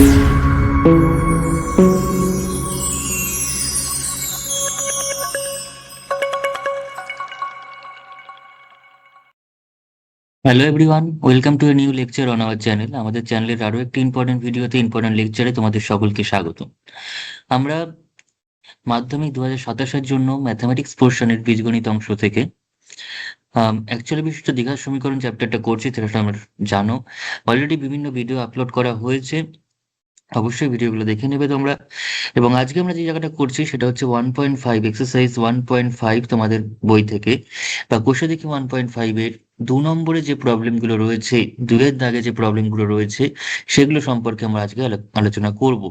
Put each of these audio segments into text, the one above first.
Hello everyone, welcome to a new lecture on our channel. আমাদের চ্যানেলের আরও একটি ইম্পর্টেন্ট ভিডিওতে, ইম্পর্টেন্ট লেকচারে তোমাদের সকলকে স্বাগত। আমরা মাধ্যমিক 2027-এর জন্য ম্যাথামেটিক্স পোর্শনের বীজগণিত অংশ থেকে অ্যাকচুয়ালি বিশিষ্ট দ্বিঘাত সমীকরণ চ্যাপ্টারটা করছি, সেটা আমরা জানো। অলরেডি বিভিন্ন ভিডিও আপলোড করা হয়েছে, অবশ্যই ভিডিওগুলো দেখে নেবে তোমরা। এবং আজকে আমরা যে জায়গাটা করছি সেটা হচ্ছে 1.5, এক্সারসাইজ 1.5 তোমাদের বই থেকে, বা কোষে দেখি 1.5-এর 2 নম্বরে যে প্রবলেমগুলো রয়েছে, 2-এর দাগে যে প্রবলেমগুলো রয়েছে, সেগুলো সম্পর্কে আমরা আজকে আলোচনা করব।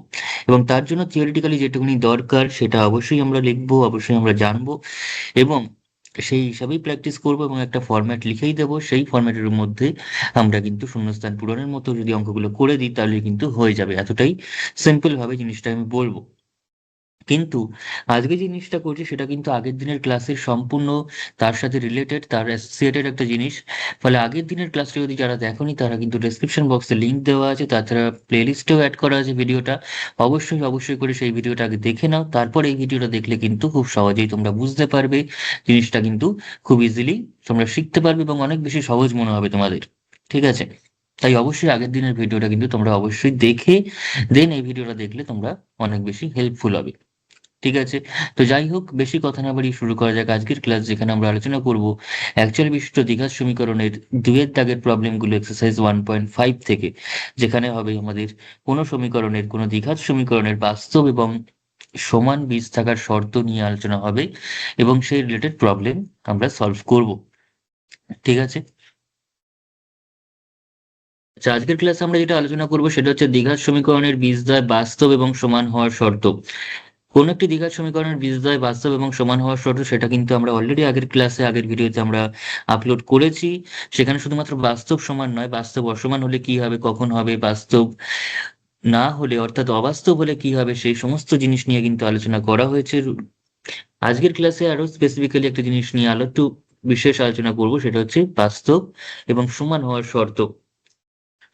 এবং তার জন্য থিওরিটিক্যালি যেটুকুনি দরকার সেটা অবশ্যই আমরা লিখবো, অবশ্যই আমরা জানবো, এবং সেই হিসাবেই প্র্যাকটিস করবো, এবং একটা ফরম্যাট লিখেই দেবো। সেই ফরম্যাটের মধ্যে আমরা কিন্তু শূন্যস্থান পূরণের মতো যদি অঙ্কগুলো করে দিই তাহলে কিন্তু হয়ে যাবে। এতটাই সিম্পল ভাবে জিনিসটা আমি বলবো। কিন্তু আজকে যে জিনিসটা করছি সেটা কিন্তু আগের দিনের ক্লাসের সম্পূর্ণ তার সাথে রিলেটেড, তার অ্যাসোসিয়েটেড একটা জিনিস। ফলে আগের দিনের ক্লাসটা যদি যারা দেখোনি তারা কিন্তু ডেসক্রিপশন বক্সে লিঙ্ক দেওয়া আছে, তাছাড়া প্লেলিস্টেও অ্যাড করা আছে ভিডিওটা। অবশ্যই অবশ্যই করে সেই ভিডিওটা আগে দেখে নাও, তারপর এই ভিডিওটা দেখলে কিন্তু খুব সহজেই তোমরা বুঝতে পারবে জিনিসটা, কিন্তু খুব ইজিলি তোমরা শিখতে পারবে এবং অনেক বেশি সহজ মনে হবে তোমাদের। ঠিক আছে? তাই অবশ্যই আগের দিনের ভিডিওটা কিন্তু তোমরা অবশ্যই দেখে দেন এই ভিডিওটা দেখলে তোমরা অনেক বেশি হেল্পফুল হবে। ঠিক আছে? তো যাই হোক, বেশি কথা না বাড়িয়ে শুরু করা যাক আজকের ক্লাস, যেখানে আমরা আলোচনা করব অ্যাকচুয়াল বিশিষ্ট দ্বিঘাত সমীকরণের 2-এর দাগের প্রবলেমগুলো, এক্সারসাইজ 1.5 থেকে, যেখানে হবে আমাদের কোনো সমীকরণের, কোনো দ্বিঘাত সমীকরণের বাস্তব এবং সমান বীজ থাকার শর্ত নিয়ে আলোচনা হবে, এবং সেই রিলেটেড প্রবলেম আমরা সলভ করব। ঠিক আছে? আচ্ছা, আজকের ক্লাসে আমরা যেটা আলোচনা করব সেটা হচ্ছে দ্বিঘাত সমীকরণের বীজদ্বয় বাস্তব এবং সমান হওয়ার শর্ত। কোন একটি দ্বিঘাত সমীকরণের বীজদ্বয় বাস্তব এবং সমান হওয়ার শর্ত, সেটা কিন্তু আমরা অলরেডি আগের ক্লাসে, আগের ভিডিওতে আমরা আপলোড করেছি। সেখানে শুধুমাত্র বাস্তব সমান নয়, বাস্তব অসমান হলে কি হবে, কখন হবে, বাস্তব না হলে অর্থাৎ অবাস্তব হলে কি হবে, সেই সমস্ত জিনিস নিয়ে কিন্তু আলোচনা করা হয়েছে। আজকের ক্লাসে আরো স্পেসিফিক্যালি একটা জিনিস নিয়ে একটু বিশেষ আলোচনা করব, সেটা হচ্ছে বাস্তব এবং সমান হওয়ার শর্ত।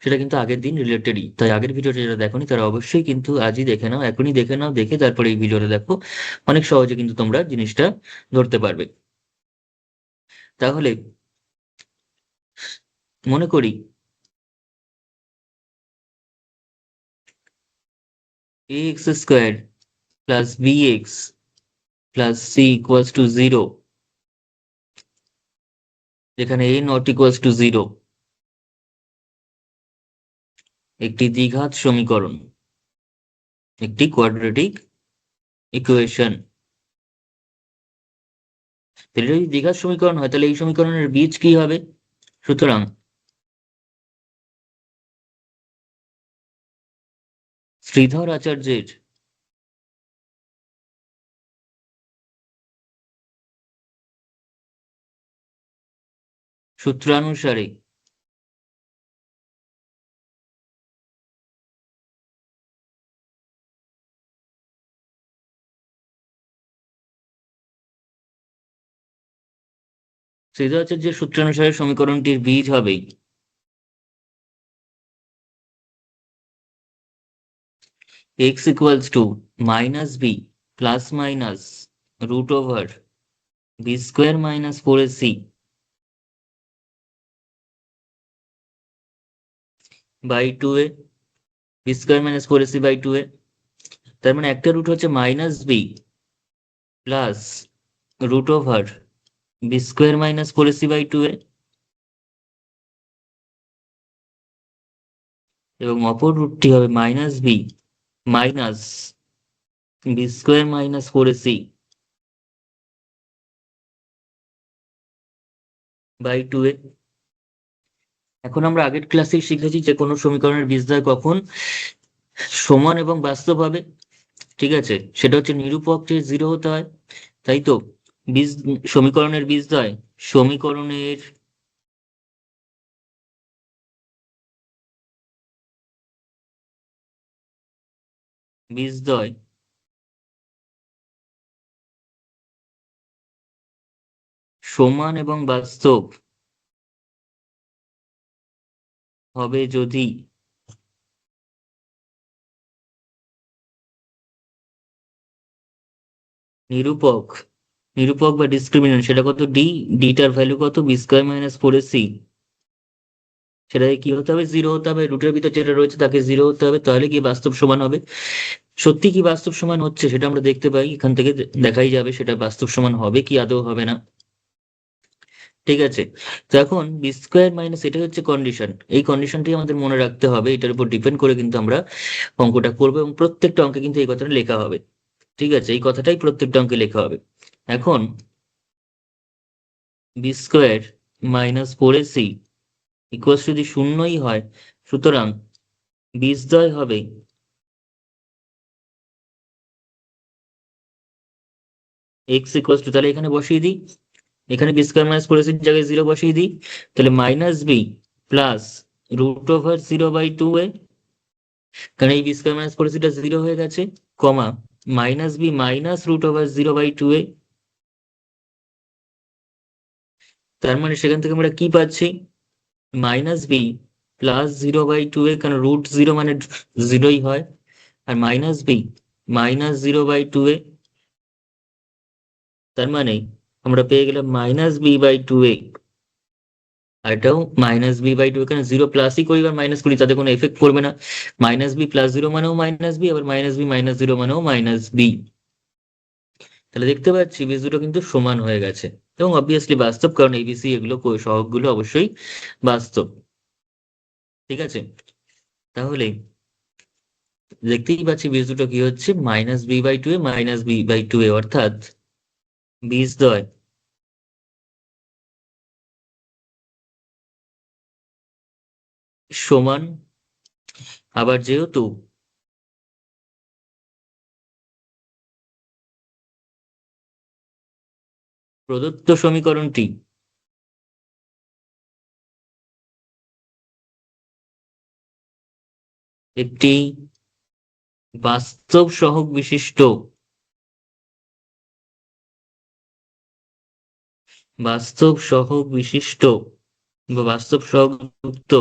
সেটা কিন্তু আগের দিন রিলেটেডই, তাই আগের ভিডিওটা যারা দেখোনি তারা অবশ্যই কিন্তু আজই দেখে নাও, এখনই দেখে নাও, দেখে তারপরে এই ভিডিওটা দেখো। অনেক সহজে কিন্তু তোমরা জিনিসটা ধরতে পারবে। তাহলে মনে করি ax² plus bx plus c equals to 0, যেখানে a নট ইকুয়ালস টু 0 একটি দ্বিঘাত সমীকরণ, একটি কোয়াড্রেটিক ইকুয়েশন। তাহলে যদি দ্বিঘাত সমীকরণ হয় তাহলে এই সমীকরণের বীজ কি হবে? সুতরাং শ্রীধর আচার্যের সূত্রানুসারে শ্রীধর আচার্যের সূত্রানুসারে সমীকরণটির বীজ হবে x equals to minus B plus minus root over b square minus 4ac by 2a, b square minus 4ac by 2a। তার মানে একটা রুট হচ্ছে minus B plus root over b square minus 4ac by 2a, এবং অপর রুটটি হবে minus B minus b square minus 4ac by 2a। এখন আমরা আগের ক্লাসে শিখেছি যে কোনো সমীকরণের বীজদ্বয় কখন সমান এবং বাস্তব হবে। ঠিক আছে? সেটা হচ্ছে নিরূপক যে 0 হতে হয়, তাই তো? বীজ সমীকরণের বীজদ্বয়, সমীকরণের বীজদ্বয় সমান এবং বাস্তব হবে যদি নিরূপক নিরূপক বা ডিসক্রিমিনেন্ট সেটা কত ডি, ডিটার ভ্যালু কত b square minus four a c, সেটাকে কি হতে হবে জিরো হতে হবে, রুটের ভিতর যেটা রয়েছে তাকে জিরো হতে হবে, তাহলে কি বাস্তব সমান হবে। সত্যি কি বাস্তব সমান হচ্ছে সেটা আমরা দেখতে পাই, এখান থেকে দেখাই যাবে সেটা বাস্তব সমান হবে কি আদৌ হবে না। ঠিক আছে, তো এখন বি স্কোয়ার মাইনাস এটা হচ্ছে কন্ডিশন, এই কন্ডিশনটি আমাদের মনে রাখতে হবে, এটার উপর ডিপেন্ড করে কিন্তু আমরা অঙ্কটা করবো এবং প্রত্যেকটা অঙ্কে কিন্তু এই কথাটা লেখা হবে। ঠিক আছে, এই কথাটাই প্রত্যেকটা অঙ্কে লেখা হবে। এখন b square minus four a c equals যদি শূন্যই হয়, সুতরাং বীজদ্বয় হবে এক্স ইকুয়ালস টু, তাহলে এখানে বসিয়ে দিই, এখানে B square minus four A সির জায়গায় জিরো বসিয়ে দিই, তাহলে minus B plus root over zero by two A, কারণ এই B square minus four A সিটা জিরো হয়ে গেছে, comma minus B minus root over zero by two A. তার মানে সেখান থেকে আমরা কি পাচ্ছি, minus B plus zero by two A, কারণ রুট জিরো মানে জিরোই হয়, আর minus B minus zero by two A, তার মানে আমরা পেয়ে গেলাম মাইনাস বি বাই টু এ। আর এটাও মাইনাস বি বাই টু, এখানে জিরো প্লাসই করি বা মাইনাস করি তাতে কোনো এফেক্ট পড়বে না, মাইনাস বি প্লাস জিরো মানেও মাইনাস বি, আবার মাইনাস বি মাইনাস জিরো মানেও মাইনাস বি। তাহলে দেখতে পাচ্ছি বেস দুটো কিন্তু সমান হয়ে গেছে এবং অবভিয়াসলি বাস্তব, কারণ এবিসি এগুলো সহগগুলো অবশ্যই বাস্তব। ঠিক আছে, তাহলে দেখতেই পাচ্ছি বীজ দুটো কি হচ্ছে, minus B by two A minus B by two A, অর্থাৎ বীজদ্বয় সমান। আবার যেহেতু প্রদত্ত সমীকরণটি একটি বাস্তব সহগ বিশিষ্ট, বাস্তব সহগ বিশিষ্ট বা বাস্তব সহগযুক্ত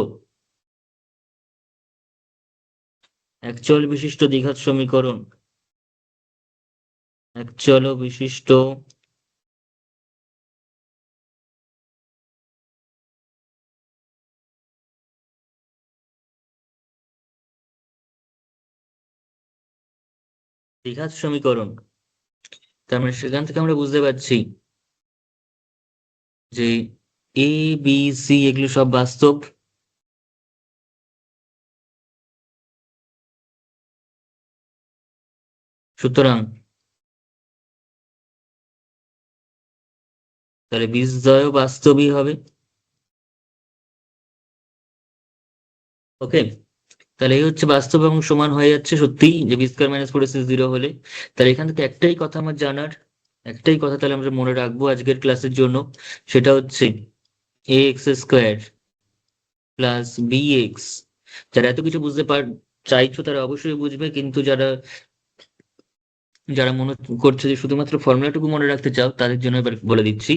একচল বিশিষ্ট দ্বিঘাত সমীকরণ, একচল বিশিষ্ট দ্বিঘাত সমীকরণ, তার মানে সেখান থেকে আমরা বুঝতে পারছি যে এ বি সি এগুলো সব বাস্তব, সুতরাং তাহলে বীজদ্বয় বাস্তবই হবে। ওকে, তাহলে এই হচ্ছে বাস্তব এবং সমান হয়ে যাচ্ছে সত্যি যে b square minus four ac zero হলে। তাহলে এখান থেকে একটাই কথা আমার জানার, একটাই কথা তাহলে আমরা মনে রাখবো আজকের ক্লাসের জন্য, সেটা হচ্ছে A X square plus B X. যারা এত কিছু বুঝতে চাইছো তারা অবশ্যই বুঝবে, কিন্তু যারা যারা মনে করছে যে শুধুমাত্র ফর্মুলাটুকু মনে রাখতে চাও তাদের জন্য এবার বলে দিচ্ছি,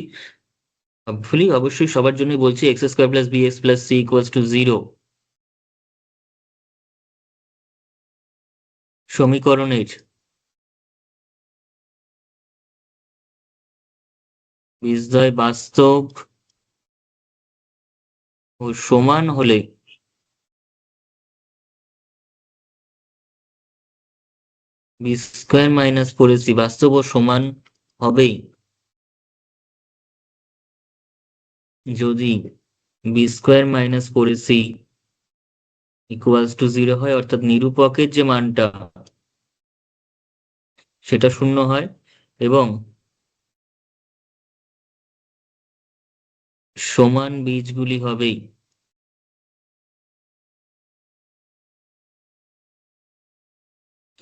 হোপফুলি অবশ্যই সবার জন্যই বলছি, x square plus B x plus c equals to zero সমীকরণের বীজদ্বয় বাস্তব ও সমান হলে b square minus four ac বাস্তব ও সমান হবেই যদি b square minus four ac equals to zero হয়, অর্থাৎ নিরূপকের যে মানটা সেটা শূন্য হয় এবং সমান বীজগুলি হবেই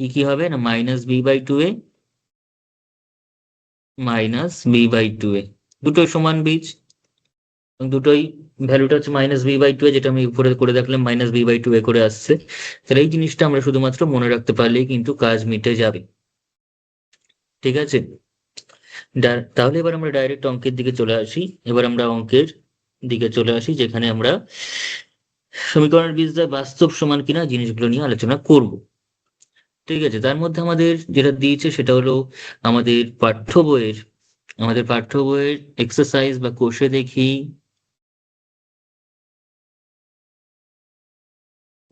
কি কি হবে না, minus B by two A minus B by two A, দুটোই সমান বীজ এবং দুটোই ভ্যালুটা হচ্ছে minus B by two A, যেটা আমি উপরে করে দেখলাম minus B by two A করে আসছে। তাহলে এই জিনিসটা আমরা শুধুমাত্র মনে রাখতে পারলেই কিন্তু কাজ মিটে যাবে। ঠিক আছে, তাহলে এবার আমরা ডাইরেক্ট অঙ্কের দিকে চলে আসি, এবার আমরা অঙ্কের দিকে চলে আসি যেখানে আমরা সমীকরণের বীজদ্বয় বাস্তব সমান কিনা জিনিসগুলো নিয়ে আলোচনা করব। ঠিক আছে, তার মধ্যে আমাদের যেটা দিয়েছে সেটা হলো আমাদের পাঠ্য বইয়ের এক্সারসাইজ বা কোষে দেখি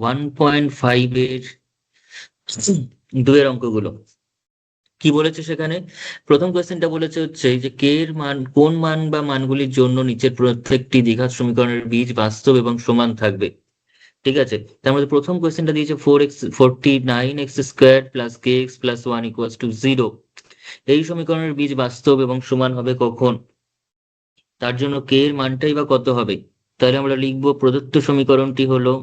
1.5 এর দুয়ের অঙ্কগুলো। কি বলেছে সেখানে? প্রথম কোয়েশ্চেনটা বলেছে হচ্ছে যে কে এর মান, কোন মান বা মানগুলির জন্য নিচের প্রত্যেকটি দ্বিঘাত সমীকরণের বীজ বাস্তব এবং সমান থাকবে। ঠিক আছে, তার মধ্যে প্রথম কোয়েশ্চেনটা দিয়েছে 49x² প্লাস kx+1 = 0। এই সমীকরণের বীজ বাস্তব এবং সমান হবে কখন? তার জন্য কে এর মানটাই বা কত হবে? তাহলে আমরা লিখবো প্রদত্ত সমীকরণটি হলো,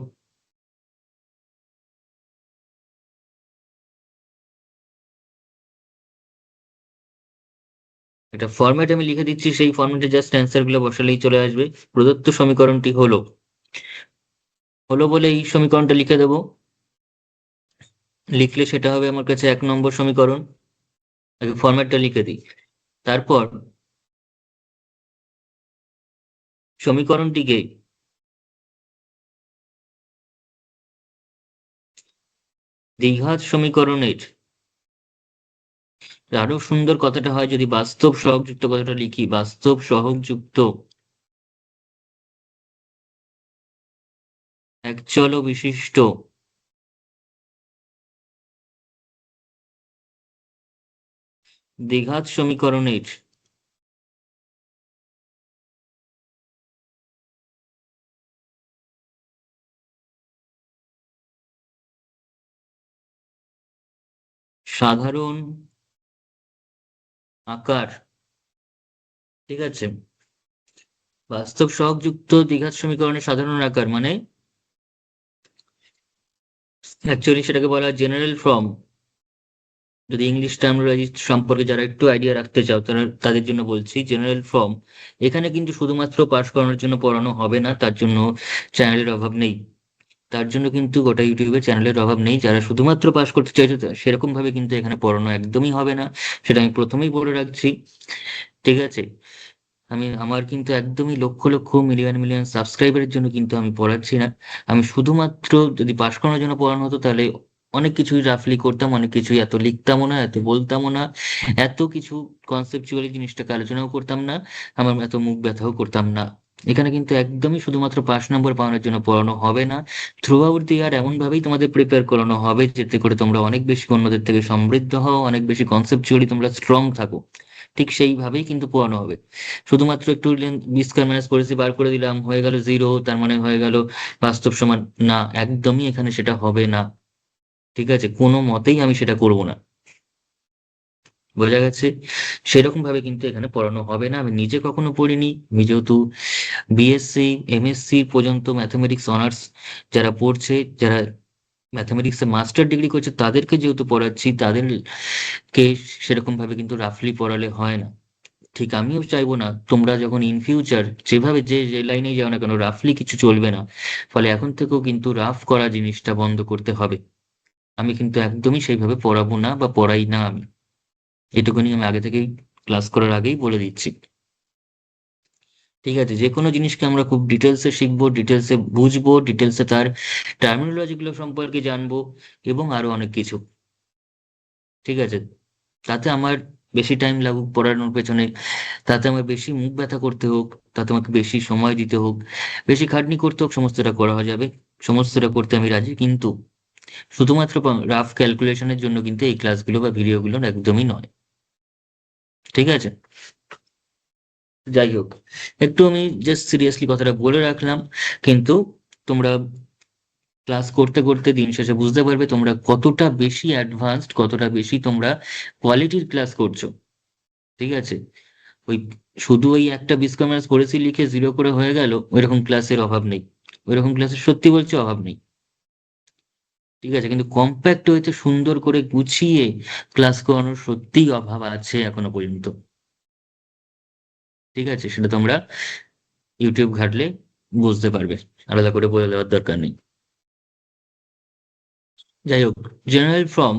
এটা ফরম্যাট আমি লিখে দিচ্ছি, সেই ফরম্যাটে জাস্ট অ্যান্সার গুলো বসালেই চলে আসবে। প্রদত্ত সমীকরণটি হলো, হলো বলে এই সমীকরণটা লিখে দেবো। লিখলে সেটা হবে আমার কাছে 1 নম্বর সমীকরণ। আগে ফরম্যাটটা লিখে দিই। তারপর সমীকরণটিকে দ্বিঘাত সমীকরণের, আরো সুন্দর কথাটা হয় যদি বাস্তব সহগযুক্ত কথাটা লিখি, বাস্তব সহগযুক্ত একচল বিশিষ্ট দ্বিঘাত সমীকরণের সাধারণ আকার। ঠিক আছে, বাস্তব সহগযুক্ত দ্বিঘাত সমীকরণের সাধারণ আকার মানে অ্যাকচুয়ালি সেটাকে বলা হয় জেনারেল ফর্ম। যদি ইংলিশ টার্মিনোলজি সম্পর্কে যারা একটু আইডিয়া রাখতে চাও তারা, তাদের জন্য বলছি জেনারেল ফর্ম। এখানে কিন্তু শুধুমাত্র পাস করানোর জন্য পড়ানো হবে না, তার জন্য চ্যানেলের অভাব নেই। তার জন্য কিন্তু গোটা ইউটিউবে চ্যানেলের অভাব নেই। যারা শুধুমাত্র পাস করতে চাইছে সেরকম ভাবে কিন্তু এখানে পড়ানো একদমই হবে না, সেটা আমি প্রথমেই বলে রাখছি। ঠিক আছে, আমার কিন্তু একদমই লক্ষ লক্ষ মিলিয়ন মিলিয়ন সাবস্ক্রাইবারের জন্য কিন্তু আমি পড়াচ্ছি না। আমি শুধুমাত্র, যদি পাশ করানোর জন্য পড়ানো হতো তাহলে অনেক কিছুই রাফলি করতাম, অনেক কিছুই এত লিখতামও না, এত বলতামও না, এত কিছু কনসেপচুয়ালি জিনিসটাকে আলোচনাও করতাম না, আমার এত মুখ ব্যথাও করতাম না। এখানে কিন্তু একদমই শুধুমাত্র 5 নম্বর পাওয়ানোর জন্য পড়ানো হবে না। থ্রু আউট দি ইয়ার এমন ভাবেই তোমাদের প্রিপেয়ার করানো হবে যাতে করে তোমরা অনেক বেশি অন্যদের থেকে সমৃদ্ধ হও, অনেক বেশি কনসেপচুয়ালি তোমরা স্ট্রং থাকো। ঠিক সেইভাবেই কিন্তু পড়ানো হবে। শুধুমাত্র একটু বি² মাইনাস পলিসি বার করে দিলাম, হয়ে গেল 0, তার মানে হয়ে গেল বাস্তব সমান, না, একদমই এখানে সেটা হবে না। ঠিক আছে, কোনো মতেই আমি সেটা করব না। বোঝা গেছে? সেরকম ভাবে কিন্তু এখানে পড়ানো হবে না। আমি নিজে কখনো পড়িনি। আমি যেহেতু বিএসসি, এমএসসি পর্যন্ত ম্যাথমেটিক্স অনার্স যারা পড়ছে, যারা ম্যাথমেটিক্সে মাস্টার ডিগ্রি করছে তাদেরকে যেহেতু পড়াচ্ছি, তাদেরকে সেরকম ভাবে কিন্তু রাফলি পড়ালে হয় না। ঠিক আমিও চাইবো না তোমরা যখন ইন ফিউচার যেভাবে যে যে লাইনেই যাও না কেন, রাফলি কিছু চলবে না। ফলে এখন থেকেও কিন্তু রাফ করা জিনিসটা বন্ধ করতে হবে। আমি কিন্তু একদমই সেইভাবে পড়াবো না বা পড়াই না আমি। এটুকুনি আমি আগে থেকেই, ক্লাস করার আগেই বলে দিচ্ছি। ঠিক আছে, যে কোনো জিনিসকে আমরা খুব ডিটেলসে শিখবো, ডিটেলসে বুঝবো, ডিটেলসে তার টার্মিনোলজি গুলো সম্পর্কে জানবো, এবং আরো অনেক কিছু। ঠিক আছে, তাতে আমার বেশি টাইম লাগুক পড়ানোর পেছনে, তাতে আমার বেশি মুখ ব্যথা করতে হোক, তাতে আমাকে বেশি সময় দিতে হোক, বেশি খাটনি করতে হোক, সমস্তটা করা যাবে। সমস্তটা করতে আমি রাজি, কিন্তু শুধুমাত্র রাফ ক্যালকুলেশনের জন্য কিন্তু এই ক্লাসগুলো বা ভিডিওগুলো একদমই নয়। ঠিক আছে, যাই হোক, একটু আমি জাস্ট সিরিয়াসলি কথাটা বলে রাখলাম। কিন্তু তোমরা ক্লাস করতে করতে দিন শেষে বুঝতে পারবে তোমরা কতটা বেশি অ্যাডভান্সড, কতটা বেশি তোমরা কোয়ালিটির ক্লাস করছো। ঠিক আছে, ওই শুধু ওই একটা বিসকমার্স করেছি লিখে 0 করে হয়ে গেল, ওইরকম ক্লাসের অভাব নেই। ওইরকম ক্লাসের সত্যি বলছি অভাব নেই। ঠিক আছে, কিন্তু কম্প্যাক্ট হয়েছে, সুন্দর করে গুছিয়ে ক্লাস করানোর সত্যিই অভাব আছে এখনো পর্যন্ত। ঠিক আছে, সেটা তোমরা ইউটিউব ঘাটলে বুঝতে পারবে, আলাদা করে বলে দেওয়ার দরকার নেই। যাই হোক, জেনারেল ফর্ম,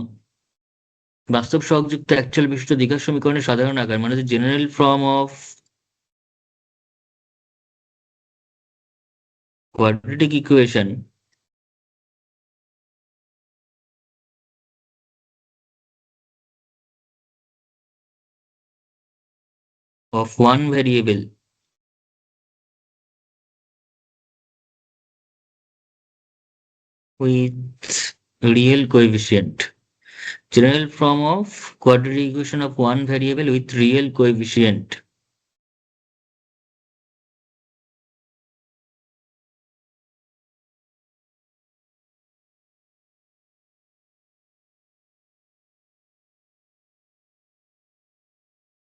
বাস্তব সহগযুক্ত অ্যাকচুয়াল বিশিষ্ট দ্বিঘাত সমীকরণের সাধারণ আকার মানে হচ্ছে general form of quadratic equation of one variable with real coefficient. General form of quadratic equation of one variable with real coefficient.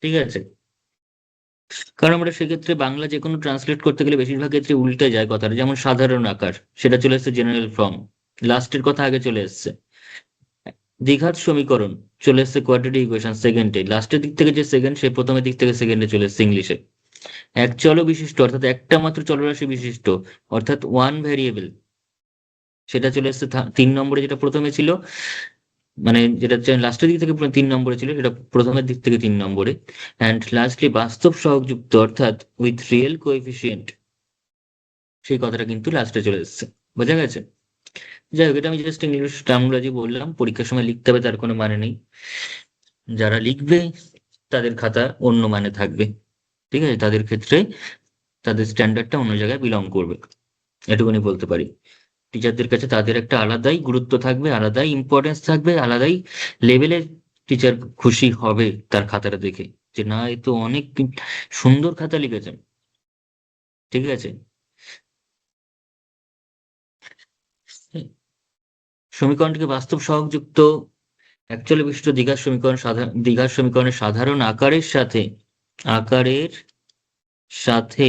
ঠিক আছে, কারণ আমরা সেক্ষেত্রে বাংলা যে কোনো ট্রান্সলেট করতে গেলে বেশিরভাগ ক্ষেত্রে উল্টে যায় কথাটা, যেমন সাধারণ আকার সেটা চলে এসেছে জেনারেল ফর্ম, লাস্টের কথা আগে চলে এসেছে। দ্বিঘাত সমীকরণ চলে এসেছে কোয়াড্রেটিক ইকুয়েশন সেকেন্ডে, লাস্টের দিক থেকে যে সেকেন্ড সে প্রথমের দিক থেকে সেকেন্ডে চলে এসেছে ইংলিশে। এক চল বিশিষ্ট অর্থাৎ একটা মাত্র চলরাশি বিশিষ্ট অর্থাৎ ওয়ান ভ্যারিয়েবল, সেটা চলে এসেছে 3 নম্বরে, যেটা প্রথমে ছিল, মানে যেটা লাস্টের দিক থেকে 3 নম্বরে ছিল সেটা প্রথমের দিক থেকে 3 নম্বরে। অ্যান্ড লাস্টলি বাস্তব সহগযুক্ত অর্থাৎ উইথ রিয়েল কোএফিসিয়েন্ট, সেই কথাটা কিন্তু লাস্টে চলে এসেছে। বোঝা গেছে? যাই হোক, এটা আমি জাস্ট ইংলিশ টার্মিনোলজি বললাম, পরীক্ষার সময় লিখতে হবে তার কোনো মানে নেই। যারা লিখবে তাদের খাতা অন্য মানে থাকবে, ঠিক আছে, তাদের ক্ষেত্রে তাদের স্ট্যান্ডার্ডটা অন্য জায়গায় বিলং করবে, এটুকুনি বলতে পারি। টিচারদের কাছে তাদের একটা আলাদাই গুরুত্ব থাকবে, আলাদাই ইম্পর্টেন্স থাকবে, আলাদাই লেভেলের টিচার খুশি হবে তার খাতাটা দেখে, যে না এ তো অনেক সুন্দর খাতা লিখেছেন। ঠিক আছে, সমীকরণটিকে বাস্তব সহগযুক্ত অ্যাকচুয়ালি বিশিষ্ট দ্বিঘাত সমীকরণের সাধারণ আকারের সাথে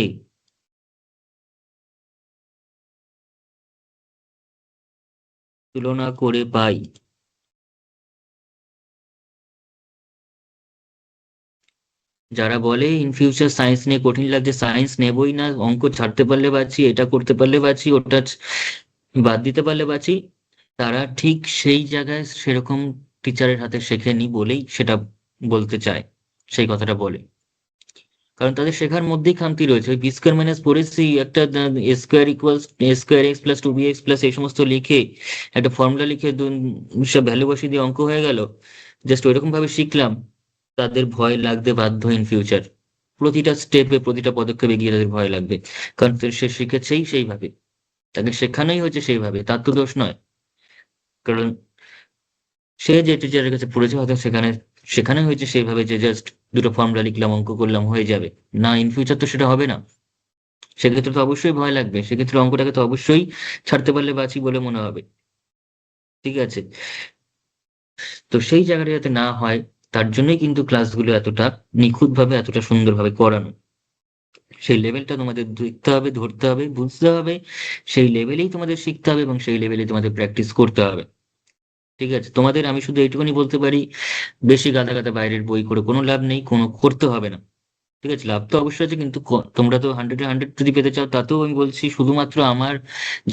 তুলনা করে পাই। যারা বলে ইন ফিউচার সায়েন্স নিয়ে কঠিন লাগছে, সায়েন্স নেবই না, অঙ্ক ছাড়তে পারলে বাঁচি, এটা করতে পারলে বাঁচি, ওটা বাদ দিতে পারলে বাঁচি, তারা ঠিক সেই জায়গায় সেরকম টিচারের হাতে শেখেনি বলেই সেটা বলতে চায়, সেই কথাটা বলে। কারণ তাদের শেখার মধ্যেই খামতি রয়েছে। ওই B square minus four AC একটা A square equals A square X plus two B x plus এই সমস্ত লিখে একটা ফর্মুলা লিখে সব ভ্যালু বসিয়ে দিয়ে অঙ্ক হয়ে গেল, জাস্ট ওইরকম ভাবে শিখলাম। তাদের ভয় লাগতে বাধ্য ইন ফিউচার, প্রতিটা স্টেপে প্রতিটা পদক্ষেপে গিয়ে তাদের ভয় লাগবে। কারণ সে শিখেছেই সেইভাবে, তাকে শেখানোই হচ্ছে সেইভাবে, তার তো দোষ নয়। কারণ সে যে টিচারের কাছে পড়েছে হয়তো সেখানে শেখানো হয়েছে সেইভাবে যে জাস্ট দুটো ফর্মুলা লিখলাম অঙ্ক করলাম হয়ে যাবে। না, ইন ফিউচার তো সেটা হবে না। সেক্ষেত্রে তো অবশ্যই ভয় লাগবে, সেক্ষেত্রে অঙ্কটাকে তো অবশ্যই ছাড়তে পারলে বাঁচি বলে মনে হবে। ঠিক আছে, তো সেই জায়গাটা যাতে না হয় তার জন্যই কিন্তু ক্লাসগুলো এতটা নিখুঁতভাবে এতটা সুন্দরভাবে করানো। সেই লেভেলটা তোমাদের দেখতে হবে, ধরতে হবে, বুঝতে হবে, সেই লেভেলেই তোমাদের শিখতে হবে এবং সেই লেভেলেই তোমাদের প্র্যাকটিস করতে হবে। ঠিক আছে, তোমাদের আমি শুধু এইটুকুনি বলতে পারি, বেশি গাদা গাদা বাইরের বই করে কোনো লাভ নেই, কোনো করতে হবে না। ঠিক আছে, লাভ তো অবশ্যই আছে, কিন্তু তোমরা তো 100-এ 100 যদি পেতে চাও, তাতেও আমি বলছি শুধুমাত্র আমার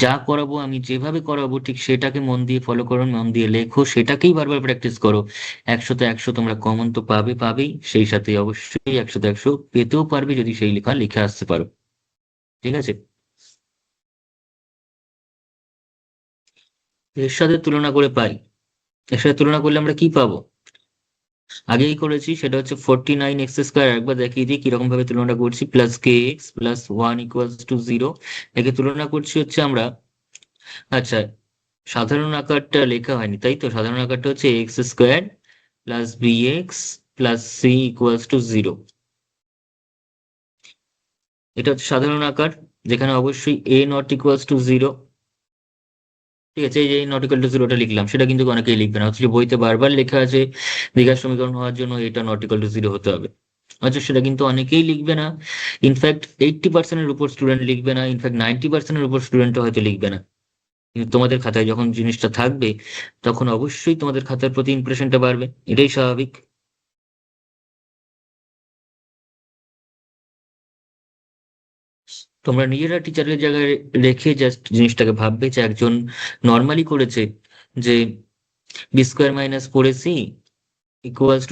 যা করাবো, আমি যেভাবে করাবো ঠিক সেটাকে মন দিয়ে ফলো করো, মন দিয়ে লেখো, সেটাকেই বারবার প্র্যাকটিস করো। 100-তে 100 তোমরা কমন তো পাবেই, সেই সাথে অবশ্যই 100-তে 100 পেতেও পারবে যদি সেই লেখা লিখে আসতে পারো। ঠিক আছে, এর সাথে তুলনা করে পাই, এর সাথে তুলনা করলে আমরা কি পাবো? আগেই করেছি, সেটা হচ্ছে 49x² একবার দেখিয়ে দিই কিরকম ভাবে তুলনা করছি। প্লাস কে এক্স প্লাস 1 = 0, একে তুলনা করছি হচ্ছে আমরা। আচ্ছা, সাধারণ আকারটা লেখা হয়নি তাই তো, সাধারণ আকারটা হচ্ছে x² plus bx plus c = 0। এটা হচ্ছে সাধারণ আকার, যেখানে অবশ্যই a ≠ 0। ঠিক আছে, এই যে a ≠ 0টা লিখলাম, সেটা কিন্তু অনেকেই লিখবে না, অথচ বইতে বারবার লেখা আছে দ্বিঘাত সমীকরণ হওয়ার জন্য এটা ≠ 0 হতে হবে। আচ্ছা, সেটা কিন্তু অনেকেই লিখবে না। ইনফ্যাক্ট 80%-এর উপর স্টুডেন্ট লিখবে না, ইনফ্যাক্ট 90%-এর উপর স্টুডেন্টও হয়তো লিখবে না। কিন্তু তোমাদের খাতায় যখন জিনিসটা থাকবে তখন অবশ্যই তোমাদের খাতার প্রতি ইমপ্রেশনটা বাড়বে, এটাই স্বাভাবিক। তোমরা নিজেরা টিচারের জায়গায় রেখে জাস্ট জিনিসটাকে ভাববে যে একজন নর্মালি করেছে, যে b² - 4ac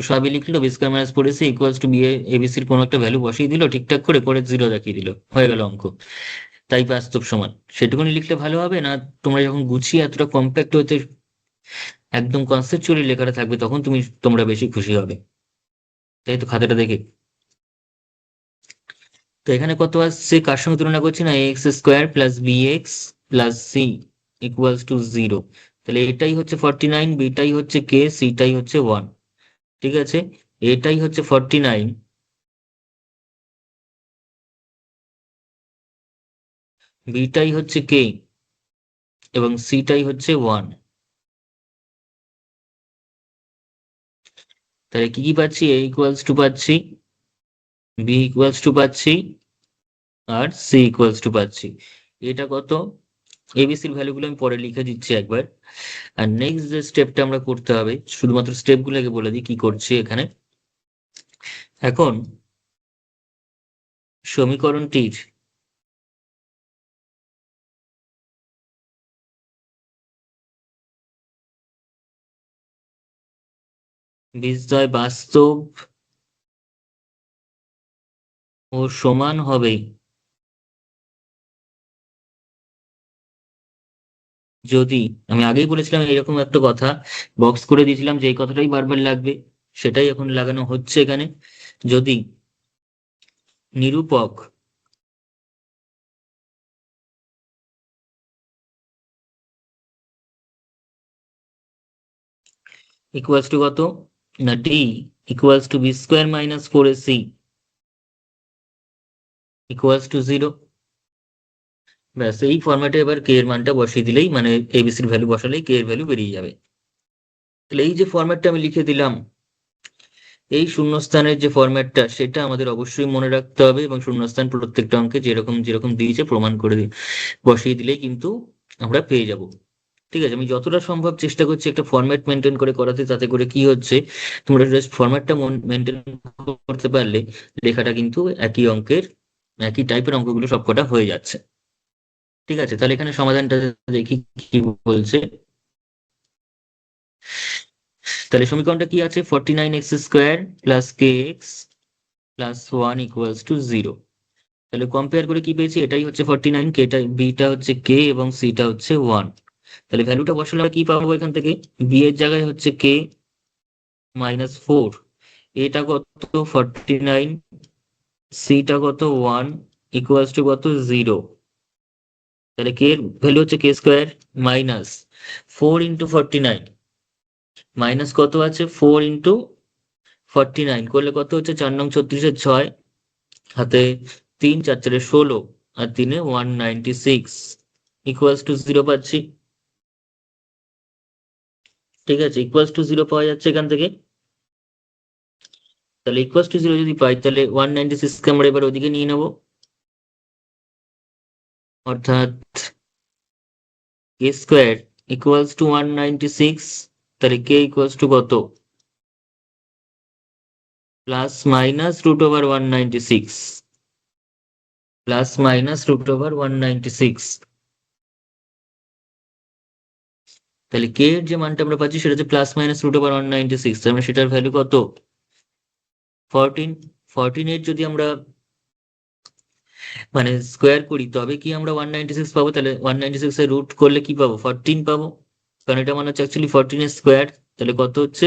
সবই লিখলো, b²-4ac = b, এবিসির কোনো একটা ভ্যালু বসিয়ে দিল ঠিকঠাক করে করে 0 দেখিয়ে দিল, হয়ে গেল অঙ্ক। তাই বাস্তব সমান সেটুকুনি লিখলে ভালো হবে না? তোমরা যখন গুছিয়ে এতটা কম্প্যাক্ট হতে একদম কনসেপচুয়ালি লেখাটা থাকবে তখন তোমরা বেশি খুশি হবে। তাই তো খাতাটা দেখে তো এখানে কত আসছে, কার সঙ্গে তুলনা করছি না, x square plus B x plus c equals to 0। তাহলে এটাই হচ্ছে 49, বিটাই হচ্ছে কে, সিটাই হচ্ছে 1। ঠিক আছে, এটাই হচ্ছে 49, বিটাই হচ্ছে কে এবং সিটাই হচ্ছে 1। তাহলে কি কি পাচ্ছি, এ ইকুয়ালস টু পাচ্ছি, বি ইকুয়ালস টু পাচ্ছি, আর সি ইকুয়ালস টু পাচ্ছি। এটা কত, এবিসির ভ্যালুগুলো আমি পরে লিখে দিচ্ছি একবার। আর নেক্সট যে স্টেপটা আমরা করতে হবে, শুধুমাত্র স্টেপগুলোকে বলে দিই কি করছি এখানে। এখন সমীকরণটির বিজয় বাস্তব ও সমান হবে যদি, আমি আগেই বলেছিলাম এরকম একটা কথা, বক্স করে দিয়েছিলাম যে এই কথাটাই বারবার লাগবে, সেটাই এখন লাগানো হচ্ছে এখানে। যদি নিরূপক ইকুয়ালস টু কত, না D equals to b square minus 4ac equals to 0। ব্যাস, এই ফরম্যাটে এবার কে এর মানটা বসিয়ে দিলেই, মানে এবিসির ভ্যালু বসালেই কে এর ভ্যালু বেরিয়ে যাবে। তাহলে এই যে ফরম্যাটটা আমি লিখে দিলাম, এই শূন্যস্থানের যে ফরম্যাটটা সেটা আমাদের অবশ্যই মনে রাখতে হবে, এবং শূন্যস্থান প্রত্যেকটা অঙ্কে যেরকম যেরকম দিয়েছে প্রমাণ করে বসিয়ে দিলেই কিন্তু আমরা পেয়ে যাব। ঠিক আছে, আমি যতটা সম্ভব চেষ্টা করছি একটা ফরম্যাট মেনটেন করে করাতে, তাতে করে কি হচ্ছে, তোমরা জাস্ট ফরম্যাটটা মেনটেন করতে পারলে লেখাটা কিন্তু একই অঙ্কের, একই টাইপের অঙ্কগুলো সবকটা হয়ে যাচ্ছে। ঠিক আছে, তাহলে এখানে সমাধানটা দেখি কি বলছে। তাহলে সমীকরণটা কি আছে, 49x² plus K x plus 1 equals to 0। তাহলে কম্পেয়ার করে কি পেয়েছি, এটাই হচ্ছে 49, কেটা বিটা হচ্ছে কে এবং সিটা হচ্ছে 1। তাহলে ভ্যালুটা বসালে আমরা কি পাবো এখান থেকে, বি এর জায়গায় হচ্ছে কে -4, এটা কত 49, সিটা কত 1 ইকুয়ালস টু কত 0। তাহলে কে এর ভ্যালু হচ্ছে কে স্কোয়ার মাইনাস 4 × 49, মাইনাস কত আছে 4 × 49 করলে কত হচ্ছে, 4 9 36 6, হাতে 3 4 4 16, আর 3 196 ইকুয়ালস টু 0 পাচ্ছি। ঠিক আছে, ইকুয়ালস টু 0 পাওয়া যাচ্ছে এখান থেকে। তাহলে ইকুয়ালস টু 0 যদি পাই, তাহলে 196 কে আমরা এবার ওদিকে নিয়ে নেব, অর্থাৎ কে স্কোয়ার ইকুয়ালস টু 196। তাহলে কে ইকুয়ালস টু কত, plus minus root over 196, plus minus root over 196। তাহলে কে এর যে মানটা আমরা পাচ্ছি সেটা হচ্ছে প্লাস মাইনাস রুট ওভার 196, তার মানে সেটার ভ্যালু কত 14। 14 এর যদি আমরা মানে স্কোয়ার করি তবে কি আমরা 196 পাবো, তাহলে 196 এর রুট করলে কি পাবো, 14 পাবো, কারণ এটা মানে হচ্ছে অ্যাকচুয়ালি 14 এর স্কোয়ার। তাহলে কত হচ্ছে,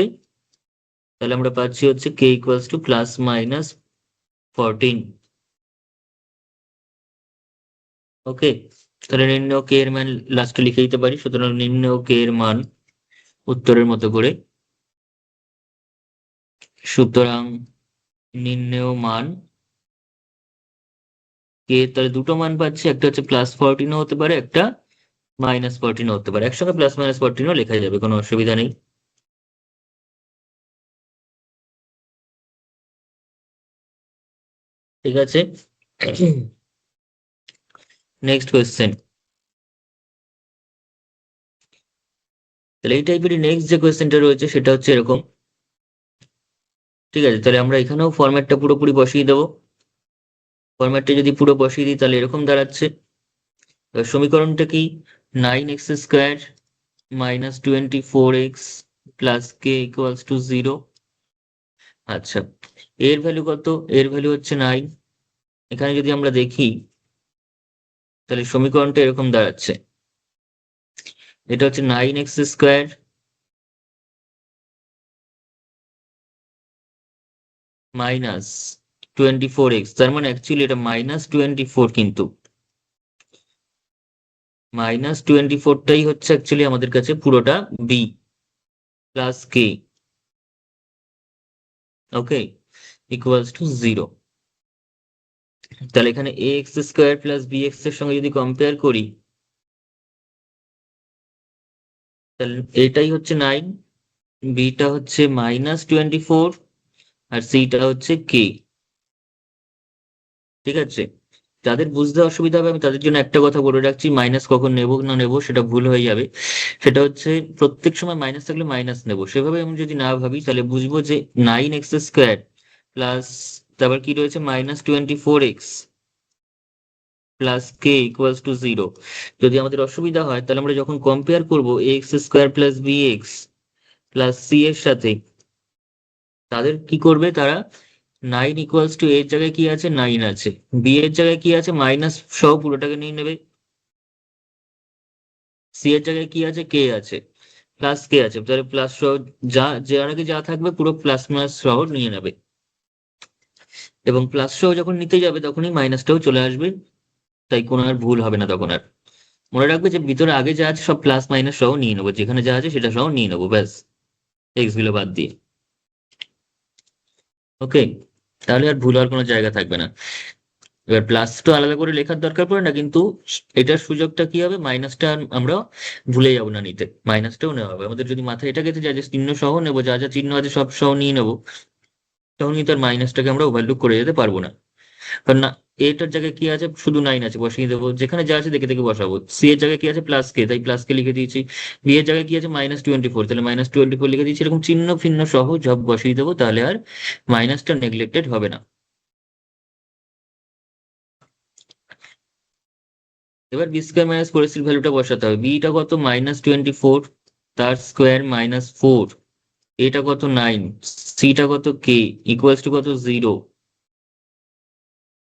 তাহলে আমরা পাচ্ছি হচ্ছে কে ইকুয়ালস টু প্লাস মাইনাস 14। ওকে, তাহলে নির্ণয় কে এর মান লাস্টে লিখে দিতে পারি, সুতরাং নির্ণয় কে এর মান উত্তরের মতো করে, সুতরাং নির্ণয় মান কে, তাহলে দুটো মান পাচ্ছি, একটা হচ্ছে +14ও হতে পারে, একটা -14ও হতে পারে, একসঙ্গে +-14ও লেখা যাবে, কোনো অসুবিধা নেই। ঠিক আছে, নেক্সট কোয়েশ্চেন। তাহলে এই টাইপেরই নেক্সট যে কোয়েশ্চেনটা রয়েছে সেটা হচ্ছে এরকম। ঠিক আছে, তাহলে আমরা এখানেও ফরম্যাটটা পুরোপুরি বসিয়ে দেবো। ফরম্যাটটা যদি পুরো বসিয়ে দিই তাহলে এরকম দাঁড়াচ্ছে। এবার সমীকরণটা কি, 9x² -24x plus K equals to 0। আচ্ছা, এর ভ্যালু কত, এর ভ্যালু হচ্ছে 9। এখানে যদি আমরা দেখি তাহলে সমীকরণটা এরকম দাঁড়াচ্ছে, এটা হচ্ছে 9x² মাইনাস 24x, তার মানে অ্যাকচুয়ালি এটা -24, কিন্তু -24টাই হচ্ছে অ্যাকচুয়ালি আমাদের কাছে পুরোটা বি প্লাস কে, ওকে, ইকুয়ালস টু 0। তাহলে এখানে A X square plus B X এর সঙ্গে যদি কম্পেয়ার করি, তাহলে এটাই হচ্ছে 9, বিটা হচ্ছে -24, আর সিটা হচ্ছে কে। ঠিক আছে, যাদের বুঝতে অসুবিধা হবে আমি তাদের জন্য একটা কথা বলে রাখছি, মাইনাস কখন নেব না নেব সেটা ভুল হয়ে যাবে। সেটা হচ্ছে প্রত্যেক সময় মাইনাস থাকলে মাইনাস নেব, সেভাবে আমি যদি না ভাবি তাহলে বুঝবো যে 9x² প্লাস, তারপর কি রয়েছে -24x plus K equals to 0। যদি আমাদের অসুবিধা হয় তাহলে আমরা যখন কম্পেয়ার করবো ax² plus bx plus C এর সাথে, তাদের কি করবে তারা, 9 = এর জায়গায় কি আছে 9 আছে, বি এর জায়গায় কি আছে মাইনাস সহ পুরোটাকে নিয়ে নেবে, সি এর জায়গায় কি আছে কে আছে, প্লাস কে আছে, তাহলে প্লাস সহ যা যার আগে যা থাকবে পুরো প্লাস মাইনাস সহ নিয়ে নেবে, এবং প্লাস সহ যখন নিতে যাবে তখনই মাইনাসটাও চলে আসবে, তাই কোনো আর ভুল হবে না তখন আর। মনে রাখবে যে ভিতরে আগে যা আছে সব প্লাস মাইনাস সহ নিয়ে নেবো, যেখানে যা আছে সেটা সহ নিয়ে নেবো, ব্যাস, এক্স গুলো বাদ দিয়ে। ওকে, তাহলে আর ভুল হওয়ার কোনো জায়গা থাকবে না। এবার প্লাস তো আলাদা করে লেখার দরকার পড়ে না, কিন্তু এটার সুযোগটা কি হবে, মাইনাসটা আমরা ভুলে যাবো না নিতে, মাইনাসটাও নেওয়া হবে আমাদের। যদি মাথায় এটা গেছে যা যা চিহ্ন সহ নেবো, যা যা চিহ্ন আছে সব সহ নিয়ে নেবো, তখন কিন্তু আর মাইনাসটাকে আমরা ওভারলুক করে যেতে পারবো না। কারণ না, এটার জায়গায় কি আছে শুধু 9 আছে, বসিয়ে দেবো, যেখানে যা আছে দেখে দেখে বসাবো। সি এর জায়গায় কি আছে প্লাস কে, তাই প্লাস কে লিখে দিয়েছি। বি এর জায়গায় কি আছে -24, তাহলে -24 লিখে দিয়েছি। এরকম চিহ্ন ফিহ্ন সহ সব বসিয়ে দেবো, তাহলে আর মাইনাসটা নেগলেক্টেড হবে না। এবার বি স্কোয়ার - 4ac ভ্যালুটা বসাতে হবে। বিটা কত -24, তার স্কোয়ার -4, এটা কত 9, সিটা কত কে, ইকুয়ালস টু কত 0।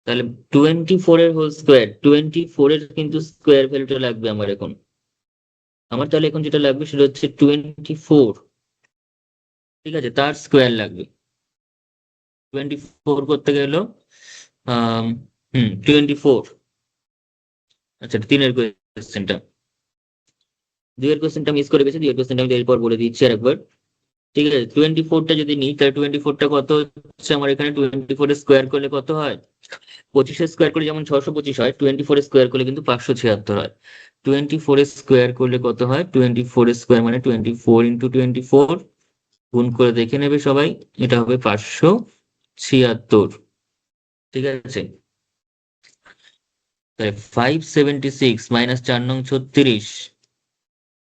তাহলে 24 এর হোল স্কোয়ার, 24 এর কিন্তু স্কোয়ার ভ্যালুটা লাগবে আমার এখন। আমার তাহলে এখন যেটা লাগবে সেটা হচ্ছে 24, ঠিক আছে, তার স্কোয়ার লাগবে। 24 করতে গেল আহ 24, আচ্ছা 3-এর কোয়েশ্চেনটা, 2-এর কোয়েশ্চেনটা মিস করে গেছি, 2-এর কোয়েশ্চেনটা আমি এরপর বলে দিচ্ছি আরেকবার। ঠিক আছে, 24টা যদি নিই তাহলে 24টা কত হচ্ছে আমার এখানে, 24 স্কোয়ার করলে কত হয়, 25 স্কোয়ার করলে যেমন 625 হয়, 24 স্কোয়ার করলে কিন্তু 576 হয়। 24 স্কোয়ার করলে কত হয়, 24 স্কোয়ার মানে 24 × 24, গুণ করে দেখে নেবে সবাই, এটা হবে 576। ঠিক আছে, তাহলে 576 মাইনাস 4 নং 36,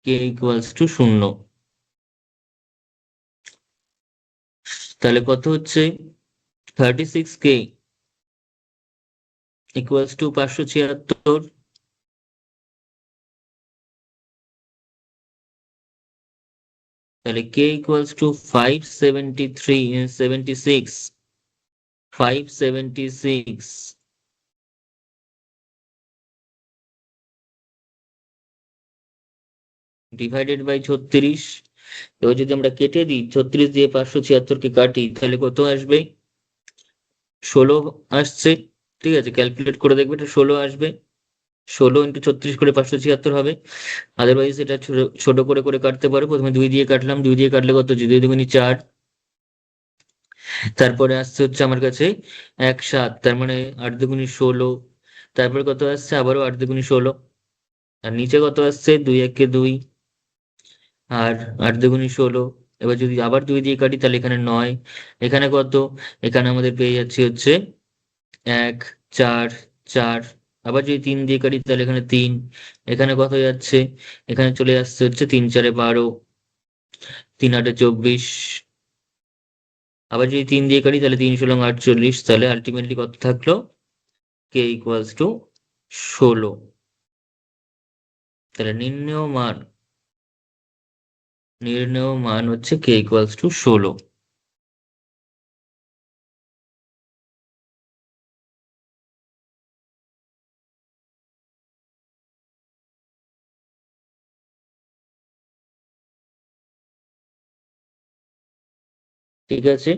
কে ইকুয়ালস টু 0। তাহলে কত হচ্ছে, 36k ইকুয়ালস টু 576। তাহলে k equals two 576 divided by 36। এবার যদি আমরা কেটে দিই, 36 দিয়ে 576কে কাটি, তাহলে কত আসবে, 16 আসছে। ঠিক আছে, ক্যালকুলেট করে দেখবে, এটা 16 আসবে। 16 × 36 করে 576 হবে। আদারওয়াইজ এটা ছোট ছোট করে করে কাটতে পারো, প্রথমে 2 দিয়ে কাটলাম, 2 দিয়ে কাটলে কত হচ্ছে, 2 2 4, তারপরে আসছে হচ্ছে আমার কাছে 1 7, তার মানে 8 2 16, তারপরে কত আসছে আবারও 8 2 16, আর নিচে কত আসছে 2 1 2, আর 8 2 16। এবার যদি আবার 2 দিয়ে কাটি তাহলে এখানে 9, এখানে কত, এখানে আমাদের পেয়ে যাচ্ছে হচ্ছে 1 4 4, আবার যদি 3 দিয়ে কাটি তাহলে এখানে 3, এখানে কত যাচ্ছে, এখানে চলে আসছে হচ্ছে 3 4 12, 3 8 24, আবার যদি 3 দিয়ে কাটি তাহলে 3 16 48, তাহলে আলটিমেটলি কত থাকলো, কে ইকুয়ালস টু 16। তাহলে নির্ণেয় মান হচ্ছে কে ইকুয়ালস টু 16। ঠিক আছে,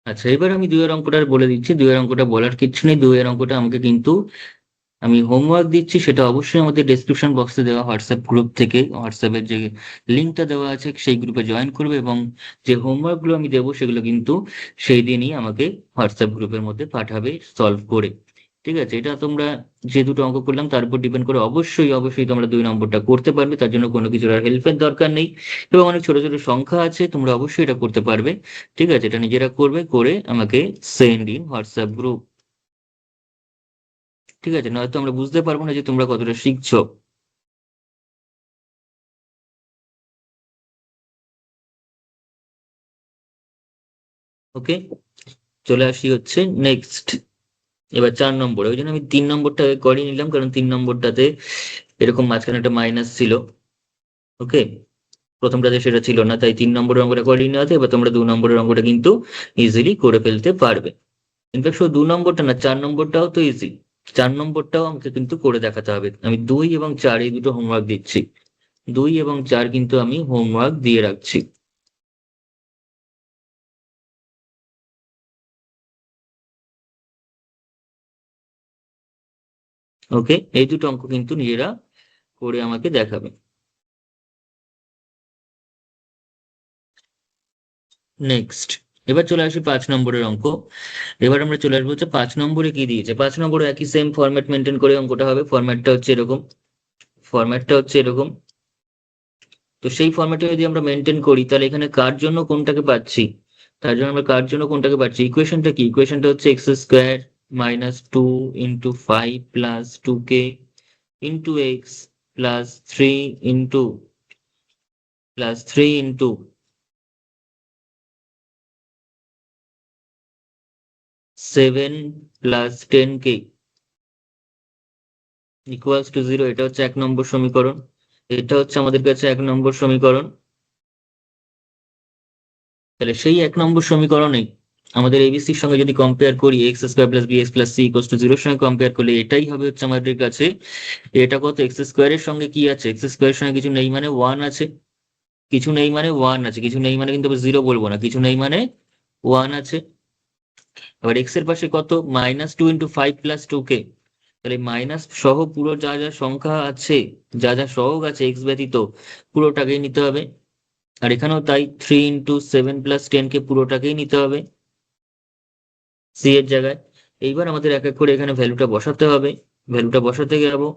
আচ্ছা, এবার আমি দুইয়ের অঙ্কটা বলে দিচ্ছি। দুইয়ের অঙ্কটা বলার কিচ্ছু নেই। দুইয়ের অঙ্কটা আমাকে কিন্তু আমি হোমওয়ার্ক দিচ্ছি, সেটা অবশ্যই আমাদের ডেসক্রিপশন বক্সে দেওয়া হোয়াটসঅ্যাপ গ্রুপ থেকে, হোয়াটসঅ্যাপের যে লিঙ্কটা দেওয়া আছে সেই গ্রুপে জয়েন করবে, এবং যে হোমওয়ার্কগুলো আমি দেবো সেগুলো কিন্তু সেই দিনই আমাকে হোয়াটসঅ্যাপ গ্রুপের মধ্যে পাঠাবে সলভ করে। ঠিক আছে, এটা তোমরা যে দুটো অঙ্ক করলাম তার উপর ডিপেন্ড করে অবশ্যই অবশ্যই তোমরা 2 নম্বরটা করতে পারবে, তার জন্য কোনো কিছুর আর হেল্পের দরকার নেই। এবং অনেক ছোট ছোট সংখ্যা আছে, তোমরা অবশ্যই এটা করতে পারবে। ঠিক আছে, এটা নিজেরা করবে, করে আমাকে সেন্ড ইন হোয়াটসঅ্যাপ গ্রুপ। ঠিক আছে, নয়তো আমরা বুঝতে পারবো না যে তোমরা কতটা শিখছো। ওকে, চলে আসি হচ্ছে নেক্সট। এবার 4 নম্বরে, ওই জন্য আমি 3 নম্বরটা করে নিলাম, কারণ 3 নম্বরটাতে এরকম মাঝখানে একটা মাইনাস ছিল। ওকে, প্রথমটাতে সেটা ছিল না, তাই 3 নম্বরের অঙ্কটা করে নেওয়াতে এবার তোমরা 2 নম্বরের অঙ্কটা কিন্তু ইজিলি করে ফেলতে পারবে। ইনফ্যাক্ট শুধু 2 নম্বরটা না, 4 নম্বরটাও তো ইজি। 4 নম্বরটাও আমাকে কিন্তু করে দেখাতে হবে। আমি 2 এবং 4 এই দুটো হোমওয়ার্ক দিচ্ছি। 2 এবং 4 কিন্তু আমি হোমওয়ার্ক দিয়ে রাখছি। ওকে, এই দুটো অঙ্ক কিন্তু নিজেরা করে আমাকে দেখাবে। নেক্সট, এবার চলে আসি 5 নম্বরের অঙ্ক। এবার আমরা চলে আসবো হচ্ছে 5 নম্বরে কি দিয়েছে। 5 নম্বরে একই সেম ফরম্যাট মেনটেন করে অঙ্কটা হবে। ফরম্যাটটা হচ্ছে এরকম। তো সেই ফরম্যাটে যদি আমরা মেনটেন করি, তাহলে এখানে কার জন্য কোনটাকে পাচ্ছি, তার জন্য আমরা কার জন্য কোনটাকে পাচ্ছি, ইকুয়েশনটা কি, ইকুয়েশনটা হচ্ছে x² - 2 × 5 + 2k × x +3 × 7 + 10k = 0। এটা হচ্ছে 1 নম্বর সমীকরণ। এটা হচ্ছে আমাদের কাছে 1 নম্বর সমীকরণ। তাহলে সেই 1 নম্বর সমীকরণে আমাদের এবিসির সঙ্গে যদি কম্পেয়ার করি, x² + bx + c = 0 এর সঙ্গে কম্পেয়ার করলে এটাই হবে হচ্ছে আমাদের কাছে। এটা কত, x² এর সঙ্গে কি আছে, x² এর সঙ্গে কিছু নেই মানে 1 আছে। কিছু নেই মানে 1 আছে, কিছু নেই মানে কিন্তু 0 বলবো না, কিছু নেই মানে 1 আছে। এবার x এর পাশে কত, -2 × 5 + 2k। তাহলে মাইনাস সহ পুরো যা যা সংখ্যা আছে, যা যা সহগ আছে এক্স ব্যতীত, পুরোটাকেই নিতে হবে। আর এখানেও তাই, 3 × 7 + 10 পুরোটাকেই নিতে হবে সি এর জায়গায়। এইবার আমাদের এক এক করে এখানে ভ্যালুটা বসাতে হবে। ভ্যালুটা বসাতে যাবো,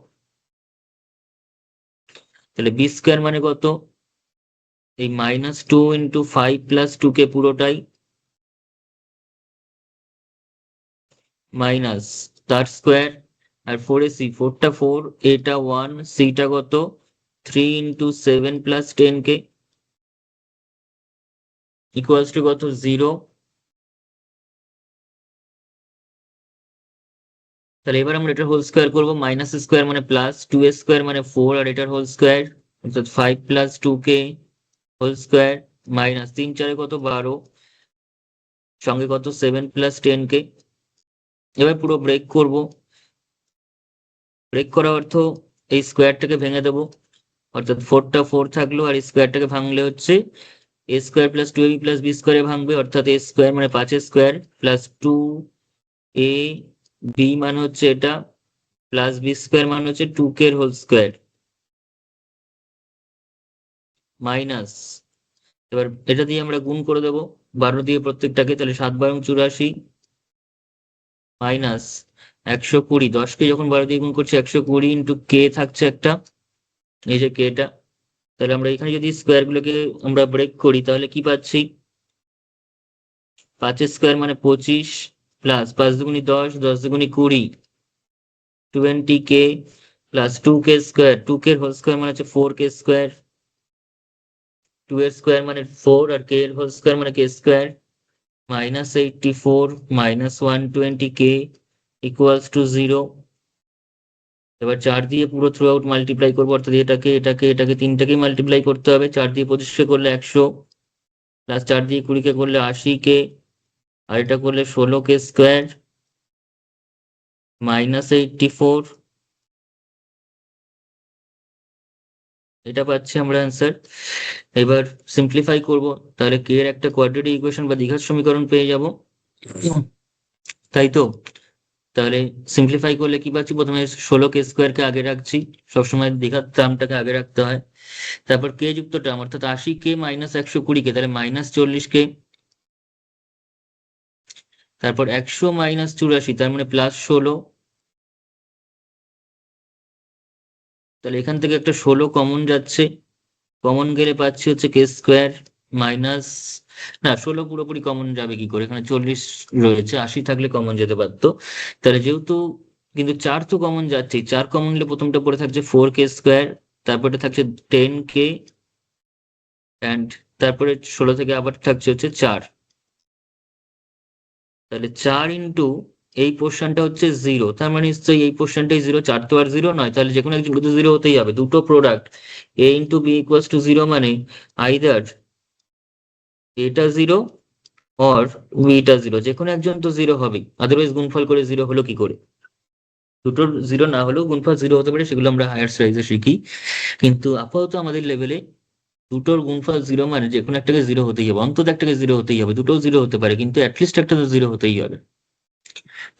তাহলে b² মানে কত, এই -2 × 5 + 2k পুরোটাই, মাইনাস তার স্কোয়ার, আর 4ac, 4টা 4, এটা 1, সিটা কত, 3 × 7 + 10k কত, 0। তাহলে এবার আমরা এটার হোল স্কোয়ার করবো, -² মানে প্লাস, 2a² মানে 4, আর এটার হোল স্কোয়ার, অর্থাৎ 5 + 2k হোল স্কোয়ার, -3 × 4 কত, 12, সঙ্গে কত, 7 + 10k। এবার পুরো ব্রেক করব। ব্রেক করার অর্থ এই স্কোয়ারটাকে ভেঙে দেবো, অর্থাৎ 4টা 4 থাকলো, আর স্কোয়ারটাকে ভাঙলে হচ্ছে a² + 2ab + b² ভাঙবে, অর্থাৎ a² মানে 5 স্কোয়ার + 2ab মানে হচ্ছে এটা, প্লাস b² মানে হচ্ছে 2k এর হোল স্কোয়ার, মাইনাস, এবার এটা দিয়ে আমরা গুণ করে দেবো 12 দিয়ে প্রত্যেকটাকে, তাহলে 7 × 12 = 84, মাইনাস 120, 10কে যখন 12 দিয়ে গুণ করছি, 120 × k থাকছে একটা, এই যে কেটা। তাহলে আমরা এখানে যদি স্কোয়ার গুলোকে আমরা ব্রেক করি, তাহলে কি পাচ্ছি, 5 স্কোয়ার মানে 25, plus 5 × 2 = 10, 10 × 2 = 20, 20k, plus 2k², 2k এর হোল স্কোয়ার মানে হচ্ছে 4k², 2 এর স্কোয়ার মানে 4, আর k এর হোল স্কোয়ার মানে k², -84 -120k = 0। এবার 4 দিয়ে পুরো থ্রু আউট মাল্টিপ্লাই করবো, অর্থাৎ এটাকে এটাকে এটাকে তিনটাকেই মাল্টিপ্লাই করতে হবে। 4 দিয়ে 25কে করলে 100, প্লাস 4 দিয়ে 20কে করলে 80k, আর এটা করলে 16k², -84, এটা পাচ্ছি আমরা অ্যান্সার। এবার সিম্পলিফাই করব, তাহলে কে এর একটা কোয়াড্রেটিক ইকুয়েশন বা দ্বিঘাত সমীকরণ পেয়ে যাব। তাই তো? তাহলে সিম্পলিফাই করলে কি পাচ্ছি, প্রথমে 16k² আগে রাখছি, সবসময় দীঘার টার্মটাকে আগে রাখতে হয়। তারপর কে যুক্ত টার্ম অর্থাৎ 80k মাইনাস 120k, তাহলে -40k। তারপর 100 মাইনাস 84, তার মানে +16। তাহলে এখান থেকে একটা 16 কমন যাচ্ছে, কমন গেলে পাচ্ছি হচ্ছে k² মাইনাস, না 16 পুরোপুরি কমন যাবে কি করে, এখানে 40 রয়েছে, 80 থাকলে কমন যেতে পারতো। তাহলে যেহেতু, কিন্তু 4 তো কমন যাচ্ছে, 4 কমন নিলে প্রথমটা পড়ে থাকছে 4k², তারপরে থাকছে 10k, অ্যান্ড তারপরে 16 থেকে আবার থাকছে হচ্ছে 4। তাহলে 4 ইন্টু এই পোর্শনটা হচ্ছে 0, তার মানে নিশ্চয়ই এই পোর্শনটাই 0, 4 তো আর 0 নয়, তাহলে যে কোনো একজন তো 0 হতেই হবে, দুটো product a into b equals to 0, মানে আইদার এটা 0 অর বিটা 0, যে কোনো একজন তো 0 হবেই, আদারওয়াইজ গুণফল করে 0 হলো কি করে? দুটোর 0 না হলেও গুণফল 0 হতে পারে, সেগুলো আমরা হায়ার স্লাইডে শিখি। কিন্তু আপাতত আমাদের লেভেলে দুটোর গুণফল 0 মানে যে কোনো একটাকে 0 হতেই হবে, অন্তত একটাকে 0 হতেই হবে, দুটোও 0 হতে পারে কিন্তু অ্যাটলিস্ট একটা তো 0 হতেই হবে।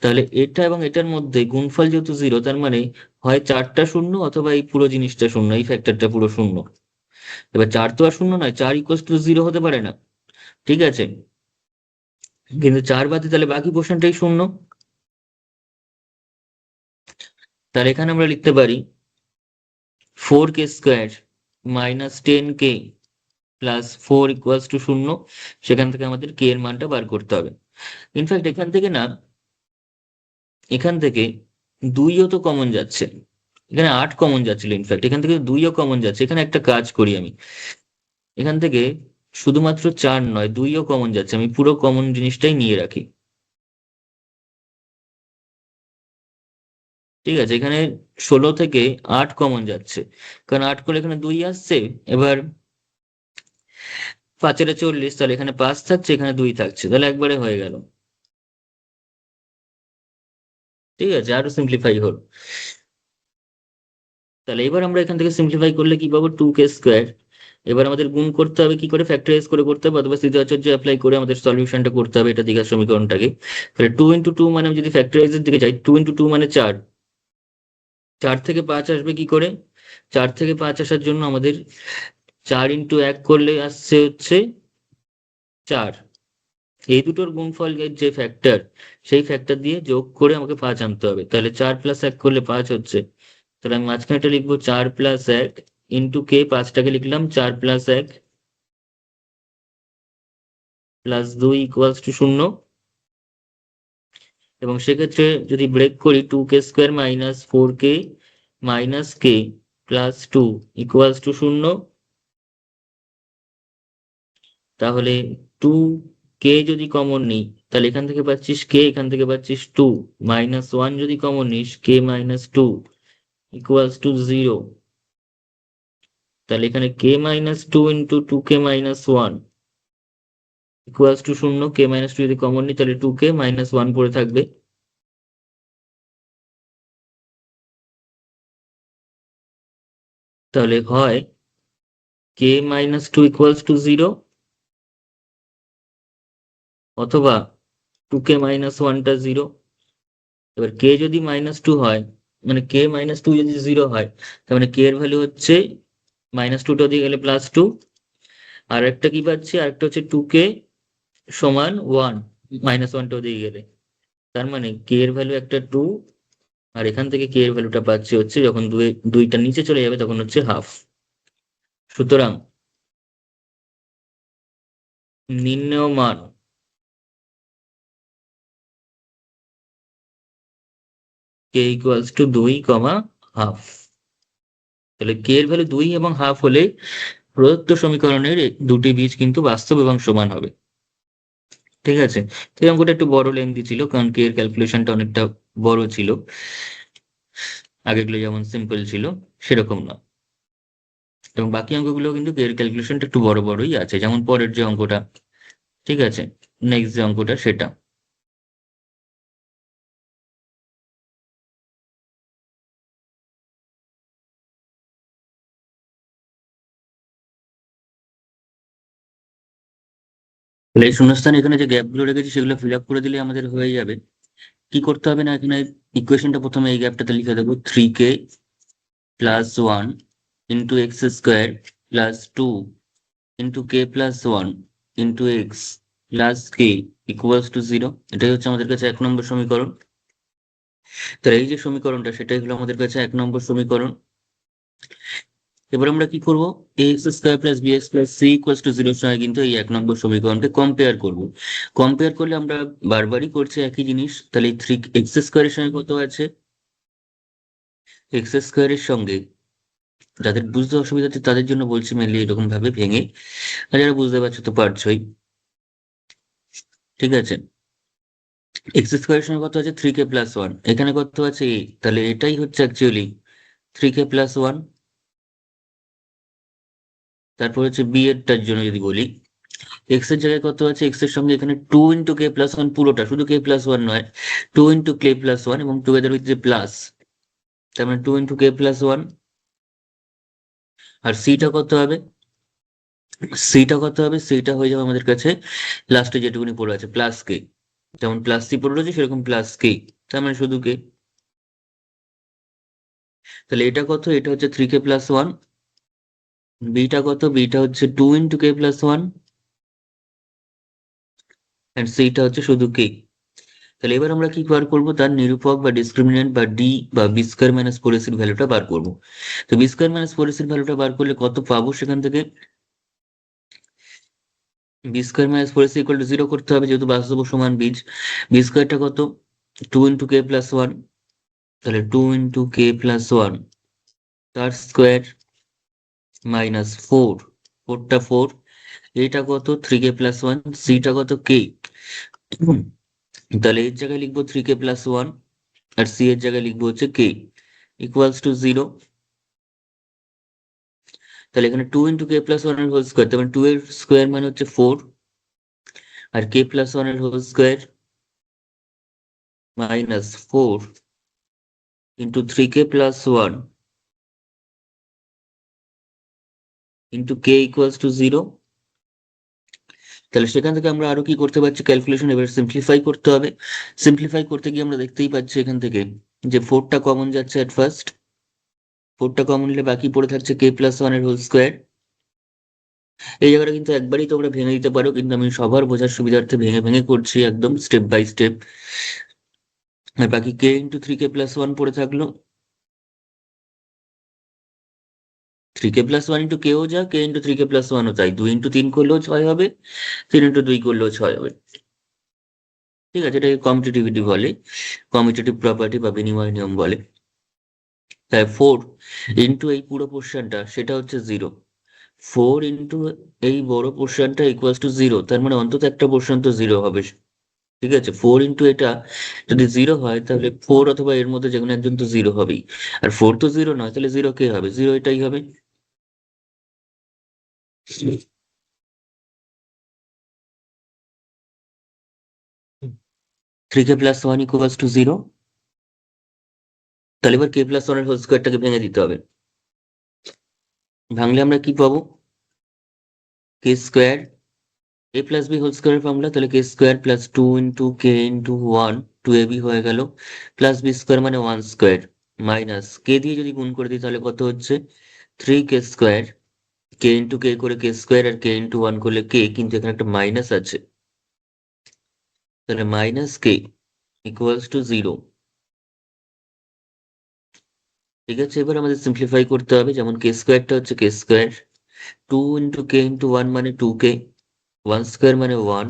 তাহলে এটা এবং এটার মধ্যে গুণফল যেহেতু 0, তার মানে হয় 4টা শূন্য অথবা এই পুরো জিনিসটা শূন্য, এই ফ্যাক্টরটা পুরো শূন্য। এবার 4 তো আর শূন্য নয়, 4 ইকুয়াল টু 0 হতে পারে না, ঠিক আছে? কিন্তু 4 বাদে তাহলে বাকি পোর্শনটাই শূন্য। তাহলে এখানে আমরা লিখতে পারি 4k² minus 10k plus 4 equals to শূন্য। সেখান থেকে আমাদের কে এর মানটা বার করতে হবে। ইনফ্যাক্ট এখান থেকে না, এখান থেকে 2ও তো কমন যাচ্ছে, এখানে 8 কমন যাচ্ছিল, ইনফ্যাক্ট এখান থেকে 2ও কমন যাচ্ছে। এখানে একটা কাজ করি আমি, এখান থেকে শুধুমাত্র 4 নয়, 2ও কমন যাচ্ছে, আমি পুরো কমন জিনিসটাই নিয়ে রাখি। ঠিক আছে, এখানে 16 থেকে 8 কমন যাচ্ছে, কারণ 8 করলে এখানে 2 আসছে। এবার 5 এর 40, তাহলে এখানে 5 থাকছে, এখানে 2 থাকছে, তাহলে একবারে হয়ে গেল। ঠিক আছে, আরো সিম্পলিফাই হলো। তাহলে এবার আমরা এখান থেকে সিম্পলিফাই করলে কি পাবো, 2k²। এবার আমাদের গুণ করতে হবে কি করে, ফ্যাক্টরাইজ করে করতে হবে, অথবা স্থিতিআচার্য অ্যাপ্লাই করে আমাদের সলিউশনটা করতে হবে, এটা দীঘার সমীকরণটাকে। তাহলে 2 × 2 মানে আমি যদি ফ্যাক্টরাইজের দিকে যাই, 2 × 2 মানে 4। 4 থেকে 5 আসবে কি করে? 4 থেকে 5 আসার জন্য আমাদের 4 ইন্টু 1 করলে আসছে হচ্ছে 4। এই দুটোর গুণফলের যে ফ্যাক্টর, সেই ফ্যাক্টর দিয়ে যোগ করে আমাকে 5 আনতে হবে, তাহলে 4 + 1 করলে 5 হচ্ছে। তাহলে আমি মাঝখানেটা লিখবো 4 + 1 ইন্টু কে, 5টাকে লিখলাম 4 + 1 + 2 ইকুয়ালস টু 0। এবং সেক্ষেত্রে যদি ব্রেক করি, 2k² minus 4k minus k plus 2 equals to 0। তাহলে 2k যদি কমন নিই, তাহলে এখান থেকে পাচ্ছিস কে, এখান থেকে পাচ্ছিস 2, -1 যদি কমন নিস, k-2 ইকুয়ালস টু 0। তাহলে এখানে k-2 into 2k-1 equals to 0। k-2 যদি কমন নিই, তাহলে 2k-1 পড়ে থাকবে। তাহলে হয় k-2 ইকুয়ালস টু 0, অথবা 2k-1টা 0। এবার কে যদি -2 হয়, মানে k-2 যদি 0 হয়, তার মানে কে এর ভ্যালু হচ্ছে -2টা দিয়ে গেলে +2। আর একটা কি পাচ্ছি, আরেকটা হচ্ছে 2k সমান 1, -1টা দিয়ে গেলে, তার মানে কে এর ভ্যালু একটা 2। আর এখান থেকে কে এর ভ্যালুটা পাচ্ছি হচ্ছে, যখন দুইটা নিচে চলে যাবে তখন হচ্ছে হাফ। সুতরাং নির্ণেয় মান কে ইকুয়ালস টু 2, হাফ। তাহলে কে এর ভ্যালু 2 এবং হাফ হলে প্রদত্ত সমীকরণের দুটি বীজ কিন্তু বাস্তব এবং সমান হবে। ঠিক আছে, তো এই অঙ্কটা একটু বড় লেন্দি ছিল, কারণ কে এর ক্যালকুলেশনটা অনেকটা বড় ছিল, আগেগুলো যেমন সিম্পল ছিল সেরকম না। এবং বাকি অঙ্কগুলো কিন্তু কে এর ক্যালকুলেশনটা একটু বড় বড়ই আছে, যেমন পরের যে অঙ্কটা, ঠিক আছে, নেক্সট যে অঙ্কটা সেটা। তাহলে এই শূন্যস্থান এখানে যে গ্যাপগুলো রেখেছি সেগুলো ফিল আপ করে দিলে আমাদের হয়ে যাবে। কি করতে হবে না, এখানে ইকুয়েশনটা প্রথমে এই গ্যাপটাতে লিখে দেবো, 3k plus 1 into x square plus 2 into k plus 1 into x plus K equals to 0। এটাই হচ্ছে আমাদের কাছে 1 নম্বর সমীকরণ। তাহলে এই যে সমীকরণটা সেটাই হলো আমাদের কাছে 1 নম্বর সমীকরণ। এবার আমরা কি করব, x square plus B x plus c equals to 0 সঙ্গে কিন্তু এই 1 নম্বর সমীকরণকে কম্পেয়ার করব। কম্পেয়ার করলে আমরা বারবারই করছি একই জিনিস। তাহলে এই 3 এক্স স্কোয়ারের সঙ্গে কত আছে, এক্স স্কোয়ারের সঙ্গে, যাদের বুঝতে অসুবিধা হচ্ছে তাদের জন্য বলছি মেনলি এরকম ভাবে ভেঙে, আর যারা বুঝতে পারছো তো পারছোই। ঠিক আছে, এক্স স্কোয়ারের সঙ্গে কত আছে, 3k+1, এখানে কত আছে এ, তাহলে এটাই হচ্ছে অ্যাকচুয়ালি 3k+1। তারপর হচ্ছে বি এরটার জন্য যদি বলি, এক্স এর জায়গায় কত আছে, এক্স এর সঙ্গে এখানে 2 × k+1, পুরোটা, শুধু k+1 নয়, 2 × k+1 এবং টুগেদার উইথ যে প্লাস, তার মানে 2 × k+1। আর সিটা কত হবে, সিটা কত হবে, সিটা হয়ে যাবে আমাদের কাছে লাস্টে যেটুকুনি পড়ে আছে প্লাস কে, যেমন প্লাস সি পড়ে রয়েছে সেরকম প্লাস কে, তার মানে শুধু কে। তাহলে এটা কত, এটা হচ্ছে 3k+1। বিটা কত, বিটা হচ্ছে 2 × k+1 অ্যান্ড সিটা হচ্ছে শুধু কে। তাহলে এবার আমরা কি বার করবো, তার নিরূপক বা ডিসক্রিমিনেন্ট বা ডি বা বি স্কোয়ার মাইনাস ফোর এসির ভ্যালুটা বার করবো। তো বি স্কোয়ার মাইনাস ফোর এসির ভ্যালুটা বার করলে কত পাবো, সেখান থেকে b square minus four ac equal to 0 করতে হবে, যেহেতু বাস্তব ও সমান বীজ। বি স্কোয়ারটা কত, 2 × k+1, তাহলে 2 × k+1 তার স্কোয়ার মাইনাস 4, 4টা 4, এটা কত 3k+1, সিটা কত কে। তাহলে এর জায়গায় লিখবো 3k+1 আর সি এর জায়গায় লিখবো হচ্ছে কে ইকুয়ালস টু 0। তাহলে এখানে 2 × k+1 এর হোল স্কোয়ার, তার মানে 2 এর স্কোয়ার মানে হচ্ছে 4, আর k+1 এর whole square minus 4 into 3k+1 into k equals to 0। তাহলে সেখান থেকে আমরা আরো কি করতে পারছি, ক্যালকুলেশন এবার সিম্পলিফাই করতে হবে। সিম্পলিফাই করতে গিয়ে আমরা দেখতেই পাচ্ছি এখান থেকে যে 4টা কমন যাচ্ছে অ্যাট ফার্স্ট, 4টা কমন নিলে বাকি পড়ে থাকছে k+1 এর হোল স্কোয়ার। এই জায়গাটা কিন্তু একবারই তোমরা ভেঙে দিতে পারো, কিন্তু আমি সবার বোঝার সুবিধার্থে ভেঙে ভেঙে করছি একদম স্টেপ বাই স্টেপ। আর বাকি k × 3k+1 পড়ে থাকলো, 3k+1 ইন্টু কেও যা, k × 3k+1ও তাই, 2 × 3 করলেও 6 হবে, 3 × 2 করলেও 6 হবে। ঠিক আছে, এটাকে কমিউটেটিভিটি বলে, কমিউটেটিভ প্রপার্টি বা বিনিময় নিয়ম বলে। তাই 4 ইন্টু এই পুরো পোর্শনটা সেটা হচ্ছে 0, 4 ইন্টু এই বড় পোর্শনটা ইকুয়ালস টু 0, তার মানে অন্তত একটা পোর্শন তো 0 হবে। ঠিক আছে, 4 ইন্টু এটা যদি 0 হয় তাহলে 4 অথবা এর মধ্যে যেকোনো একজন তো 0 হবেই। আর 4 তো 0 নয়, তাহলে 0 কে হবে, 0 এটাই হবে। 3k+1 equals to 0। তাহলে এবার k+1 এর হোল স্কোয়ারটাকে ভেঙে দিতে হবে। ভাঙলে আমরা কি পাবো, কে স্কোয়ার, এ প্লাস বি হোল স্কোয়ারের ফর্মুলা, তাহলে কে স্কোয়ার প্লাস 2 × k × 1 2ab হয়ে গেল, প্লাস বি স্কোয়ার মানে 1 স্কোয়ার, মাইনাস কে দিয়ে যদি গুণ করে দিই তাহলে কত হচ্ছে 3k², k × k করে কে স্কোয়ার আর k × 1 করলে কে, কিন্তু এখানে একটা মাইনাস আছে, তাহলে মাইনাস কে ইকুয়ালস টু 0। ঠিক আছে, এবার আমাদের সিম্পলিফাই করতে হবে, যেমন কে স্কোয়ারটা হচ্ছে কে স্কোয়ার, 2 × k × 1 মানে 2k, 1 স্কোয়ার মানে 1,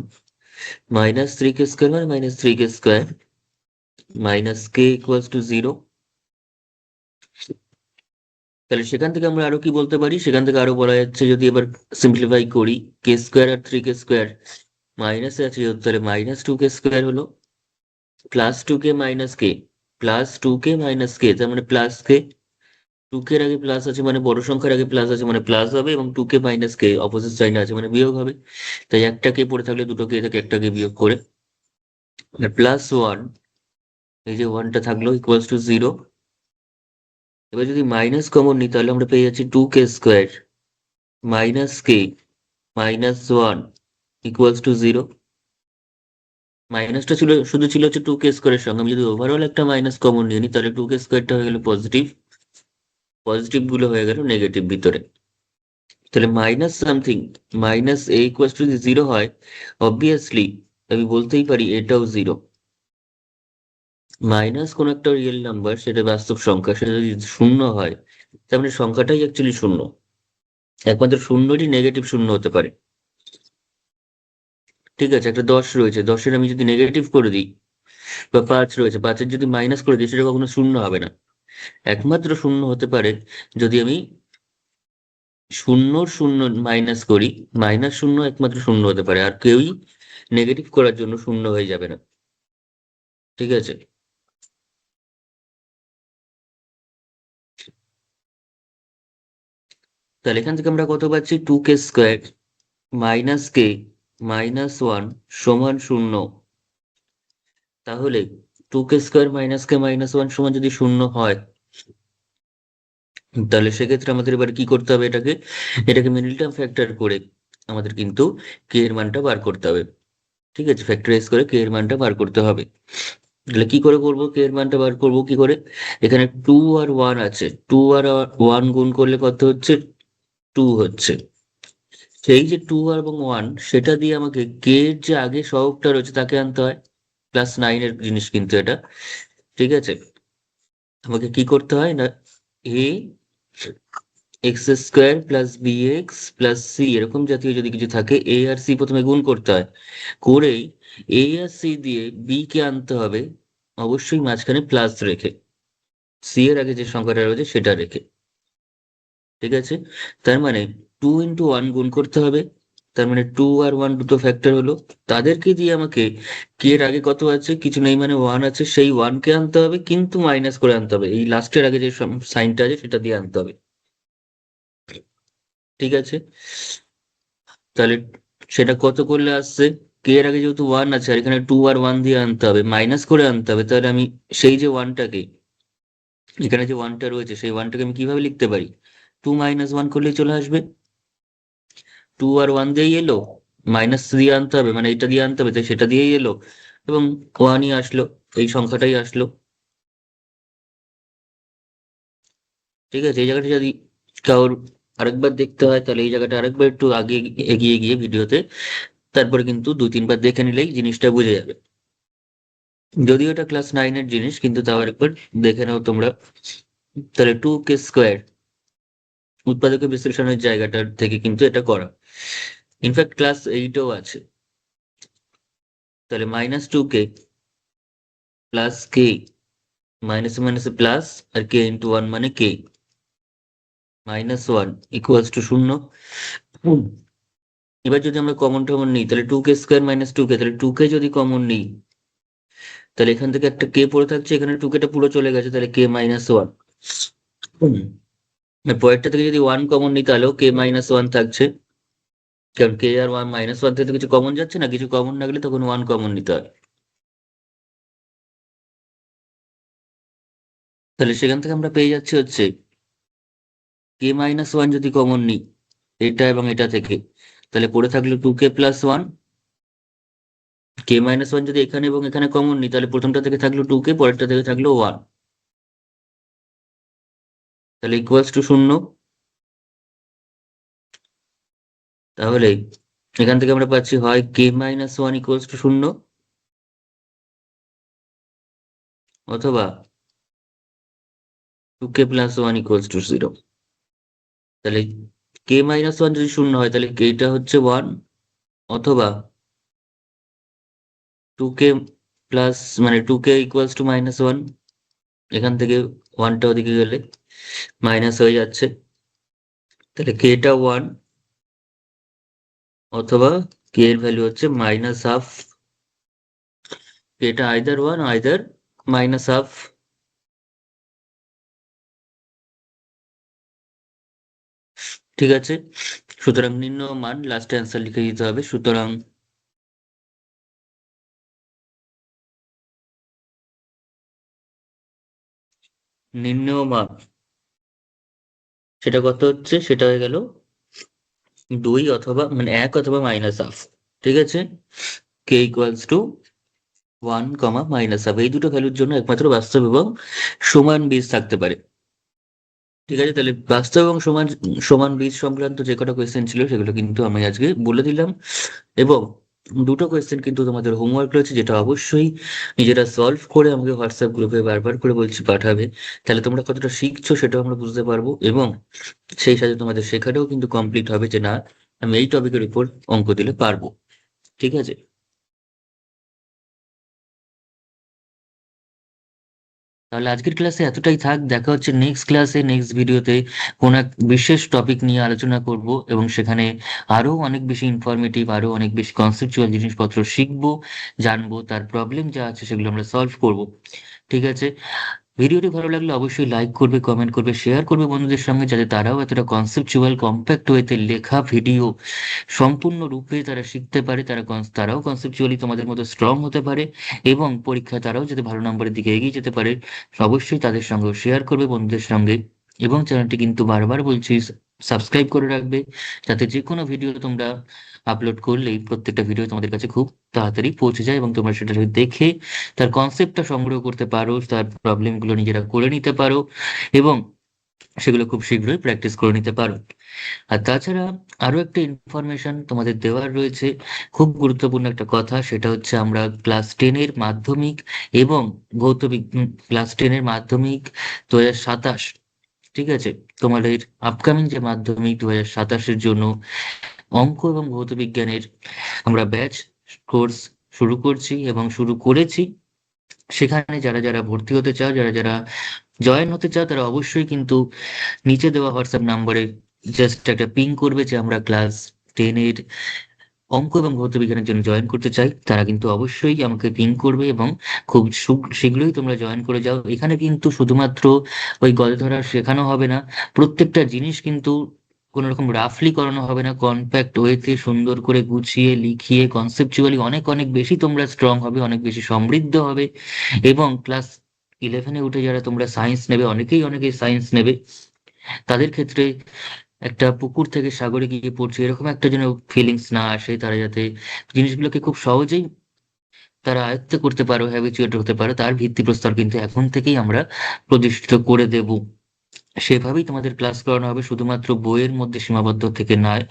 মাইনাস 3k² মানে minus 3k², minus K equals to 0। তাহলে সেখান থেকে আমরা আরো কি বলতে পারি, সেখান থেকে আরো বলা যাচ্ছে, যদি এবার সিম্পলিফাই করি, k² আর 3k² মাইনাসে আছে যেহেতু, তাহলে -2k² হলো, প্লাস 2k মাইনাস কে, প্লাস 2k মাইনাস কে, তার মানে প্লাস কে, 2k এর আগে প্লাস আছে মানে বড় সংখ্যার আগে প্লাস আছে মানে প্লাস হবে, এবং 2k মাইনাস কে অপোজিট সাইডে আছে মানে বিয়োগ হবে। তাই একটা কে পড়ে থাকলে দুটো কে থেকে একটা কে বিয়োগ করে প্লাস 1, এই যে 1টা থাকলো ইকুয়ালস টু 0। এবার যদি মাইনাস কমন নিই তাহলে আমরা পেয়ে যাচ্ছি 2k² minus K minus 1 equals to 0। মাইনাসটা ছিল শুধু ছিল হচ্ছে 2k² সঙ্গে, আমি যদি ওভারঅল একটা মাইনাস কমন নিয়ে নিই তাহলে 2k² হয়ে গেল পজিটিভ, পজিটিভ গুলো হয়ে গেল নেগেটিভ ভিতরে। তাহলে minus something, minus A equals to যদি 0 হয়, অবভিয়াসলি আমি বলতেই পারি এটাও 0। মাইনাস কোন একটা রিয়েল নাম্বার, সেটা বাস্তব সংখ্যা, সেটা যদি শূন্য হয় তার মানে সংখ্যাটাই অ্যাকচুয়ালি শূন্য। একমাত্র শূন্যটি নেগেটিভ শূন্য হতে পারে। ঠিক আছে, একটা 10 রয়েছে, 10-এর আমি যদি নেগেটিভ করে দিই, বা 5 রয়েছে, 5-এর যদি মাইনাস করে দিই, সেটা কখনো শূন্য হবে না। একমাত্র শূন্য হতে পারে যদি আমি শূন্যর শূন্য মাইনাস করি, মাইনাস শূন্য একমাত্র শূন্য হতে পারে, আর কেউই নেগেটিভ করার জন্য শূন্য হয়ে যাবে না। ঠিক আছে, তাহলে এখান থেকে আমরা কত পাচ্ছি, 2k² মাইনাস কে মাইনাস 1 সমান শূন্য। তাহলে 2k² মাইনাস কে মাইনাস 1 সমান যদি শূন্য হয়, তাহলে সেক্ষেত্রে আমাদের এবার কি করতে হবে, এটাকে এটাকে মিডল টার্ম ফ্যাক্টর করে আমাদের কিন্তু কে এর মানটা বার করতে হবে। ঠিক আছে, ফ্যাক্টরাইজ করে কে এর মানটা বার করতে হবে। তাহলে কি করে করবো, কে এর মানটা বার করবো কি করে? এখানে 2 আর 1 আছে, 2 আর 1 গুণ করলে কত হচ্ছে, 2 হচ্ছে। সেই যে 2 এবং 1, সেটা দিয়ে আমাকে কে এর যে আগে সহগটা রয়েছে তাকে আনতে হয়। ক্লাস 9-এর জিনিস কিন্তু এটা। ঠিক আছে, আমাকে কি করতে হয় না, এ x² plus bx plus c এরকম জাতীয় যদি কিছু থাকে, এ আর সি প্রথমে গুণ করতে হয়, করেই এ আর সি দিয়ে বি কে আনতে হবে, অবশ্যই মাঝখানে প্লাস রেখে, সি এর আগে যে সংখ্যাটা রয়েছে সেটা রেখে। ঠিক আছে, তার মানে 2 × 1 গুণ করতে হবে, তার মানে 2 আর 1 দুটো ফ্যাক্টর হলো, তাদেরকে দিয়ে আমাকে কে এর আগে কত আছে, কিছু নেই মানে 1 আছে, সেই 1 কে আনতে হবে, কিন্তু মাইনাস করে আনতে হবে, এই লাস্টের আগে যে সাইনটা আছে সেটা দিয়ে আনতে হবে। ঠিক আছে, তাহলে সেটা কত করলে আসছে, কে এর আগে যেহেতু 1 আছে আর এখানে 2 আর 1 দিয়ে আনতে হবে, মাইনাস করে আনতে হবে, তাহলে আমি সেই যে 1টাকে, এখানে যে 1টা রয়েছে সেই 1টাকে আমি কিভাবে লিখতে পারি, 2 - 1 করলেই চলে আসবে। 2 আর 1 দিয়েই এলো, মাইনাস দিয়ে আনতে হবে মানে এটা দিয়ে আনতে হবে, তাই সেটা দিয়েই এলো, এবং 1ই আসলো, এই সংখ্যাটাই আসলো। ঠিক আছে, এই জায়গাটা যদি কারোর আরেকবার দেখতে হয়, তাহলে এই জায়গাটা আরেকবার একটু আগে এগিয়ে গিয়ে ভিডিওতে, তারপরে কিন্তু 2-3 বার দেখে নিলেই জিনিসটা বুঝে যাবে। যদিও এটা ক্লাস 9-এর জিনিস, কিন্তু তাও আরেকবার দেখে নাও তোমরা। তাহলে 2k² উৎপাদকের বিশ্লেষণের জায়গাটার থেকে কিন্তু এটা করা, ইনফ্যাক্ট ক্লাস 8-এও আছে। তাহলে -2k প্লাস কে, মাইনাসে মাইনাসে প্লাস, আর k × 1 মানে কে, -1 ইকুয়ালস টু 0। এবার যদি আমরা কমন টমন নিই, তাহলে 2k² -2k, তাহলে 2k যদি কমন নিই, তাহলে এখান থেকে একটা কে পড়ে থাকছে, এখানে 2k টা পুরো চলে গেছে, তাহলে k-1। পরেরটা থেকে যদি 1 কমন নিই তাহলেও k-1 থাকছে, কারণ কে আর 1 - 1 থেকে তো কিছু কমন যাচ্ছে না, কিছু কমন না গেলে তখন 1 কমন নিতে হয়। তাহলে সেখান থেকে আমরা পেয়ে যাচ্ছি হচ্ছে k-1 যদি কমন নিই এটা এবং এটা থেকে, তাহলে পড়ে থাকলো 2k+1। k-1 যদি এখানে এবং এখানে কমন নিই, তাহলে প্রথমটা থেকে থাকলো 2k, পরেরটা থেকে থাকলো 1, তাহলে ইকুয়ালস টু 0। তাহলে এখান থেকে আমরা পাচ্ছি হয় k-1 ইকুয়ালস টু 0, অথবা 2k+1 ইকুয়ালস টু 0। তাহলে k-1 যদি 0 হয় তাহলে এইটা হচ্ছে 1, অথবা 2k প্লাস মানে 2k ইকুয়ালস টু -1, এখান থেকে 1টা ওদিকে গেলে মাইনাস হয়ে যাচ্ছে, তাহলে kটা 1, অথবা k এর ভ্যালু হচ্ছে -1/2, kটা আইদার 1 আইদার -1/2। ঠিক আছে, সুতরাং নির্ণয় মান লাস্টে অ্যান্সার লিখে দিতে হবে, সুতরাং নির্ণয় মান সেটা কত হচ্ছে, সেটা হয়ে গেল 2 অথবা মানে 1 অথবা -1/2। ঠিক আছে, কে ইকুয়ালস টু 1, এই দুটো ভ্যালুর জন্য একমাত্র বাস্তব এবং সমান বীজ থাকতে পারে। ঠিক আছে, তাহলে বাস্তব এবং সমান সমান বীজ সংক্রান্ত যে কটা কোয়েশ্চেন ছিল সেগুলো কিন্তু আমি আজকে বলে দিলাম। এবং দুটো কোয়েশ্চেন কিন্তু তোমাদের হোমওয়ার্ক রয়েছে, যেটা অবশ্যই নিজেরা সলভ করে আমাকে হোয়াটসঅ্যাপ গ্রুপে বারবার করে বলছি পাঠাবে। তাহলে তোমরা কতটা শিখছো সেটাও আমরা বুঝতে পারবো, এবং সেই সাথে তোমাদের শেখাটাও কিন্তু কমপ্লিট হবে যে না, আমি এই টপিকের উপর অঙ্ক দিলে পারবো। ঠিক আছে, তাহলে আজকের ক্লাসে এতটাই থাক। দেখা হচ্ছে নেক্সট ক্লাসে, নেক্সট ভিডিওতে কোন এক বিশেষ টপিক নিয়ে আলোচনা করব, এবং সেখানে আরো অনেক বেশি ইনফরমেটিভ, আরো অনেক বেশি কনসেপচুয়াল জিনিসপত্র শিখবো, জানবো, তার প্রবলেম যা আছে সেগুলো আমরা সলভ করব। ঠিক আছে, ভিডিওটি ভালো লাগলে অবশ্যই লাইক করবে, কমেন্ট করবে, শেয়ার করবে বন্ধুদের সঙ্গে, যাতে তারাও এতটা কনসেপচুয়াল কম্প্যাক্ট ওয়েতে লেখা ভিডিও সম্পূর্ণরূপে তারা শিখতে পারে, তারাও কনসেপচুয়ালি তোমাদের মতো স্ট্রং হতে পারে, এবং পরীক্ষায় তারাও যাতে ভালো নম্বরের দিকে এগিয়ে যেতে পারে। অবশ্যই তাদের সঙ্গেও শেয়ার করবে বন্ধুদের সঙ্গে। এবং চ্যানেলটি কিন্তু বারবার বলছি, সাবস্ক্রাইব করে রাখবে, যাতে যে কোনো ভিডিও তোমরা আপলোড করলেই প্রত্যেকটা ভিডিও তোমাদের কাছে খুব তাড়াতাড়ি পৌঁছে যায়, এবং তোমরা সেটা দেখে তার কনসেপ্টটা সংগ্রহ করতে পারো, তার প্রবলেমগুলো নিজেরা করে নিতে পারো, এবং সেগুলো খুব শীঘ্রই প্র্যাকটিস করে নিতে পারো। আর তাছাড়া আরো একটা ইনফরমেশন তোমাদের দেওয়ার রয়েছে, খুব গুরুত্বপূর্ণ একটা কথা, সেটা হচ্ছে আমরা ক্লাস 10-এর মাধ্যমিক এবং ভৌত ক্লাস 10-এর মাধ্যমিক 2027, ঠিক আছে, তোমাদের আপকামিং যে মাধ্যমিক 2027-এর জন্য অঙ্ক এবং ভৌত বিজ্ঞানের আমরা ব্যাচ কোর্স শুরু করছি এবং শুরু করেছি। সেখানে যারা যারা ভর্তি হতে চাও, যারা যারা জয়েন হতে চাও, তারা অবশ্যই কিন্তু নিচে দেওয়া হোয়াটসঅ্যাপ নাম্বারে জাস্ট একটা পিং করবে যে আমরা ক্লাস 10-এর অঙ্ক এবং ভৌত বিজ্ঞানের জন্য জয়েন করতে চাই। তারা কিন্তু অবশ্যই আমাকে পিং করবে, এবং খুব শীঘ্রই তোমরা জয়েন করে যাও। এখানে কিন্তু শুধুমাত্র ওই গল্প ধরা শেখানো হবে না, প্রত্যেকটা জিনিস কিন্তু কোনো রকম রাফলি করানো হবে না, কম্প্যাক্ট ওয়েতে সুন্দর করে গুছিয়ে লিখিয়ে কনসেপচুয়ালি অনেক অনেক বেশি তোমরা স্ট্রং হবে, অনেক বেশি সমৃদ্ধ হবে। এবং ক্লাস 11-এ উঠে যারা তোমরা সায়েন্স নেবে, অনেকেই সায়েন্স নেবে, তাদের ক্ষেত্রে একটা পুকুর থেকে সাগরে গিয়ে পড়ছে এরকম একটা যেন ফিলিংস না আসে, তারা যাতে জিনিসগুলোকে খুব সহজেই তারা আয়ত্ত করতে পারো, হ্যাবিচুয়েট হতে পারো, তার ভিত্তিপ্রস্তর কিন্তু এখন থেকেই আমরা প্রতিষ্ঠিত করে দেব। সেভাবেই তোমাদের ক্লাস করানো হবে, শুধুমাত্র বইয়ের মধ্যে সীমাবদ্ধ থেকে নয়।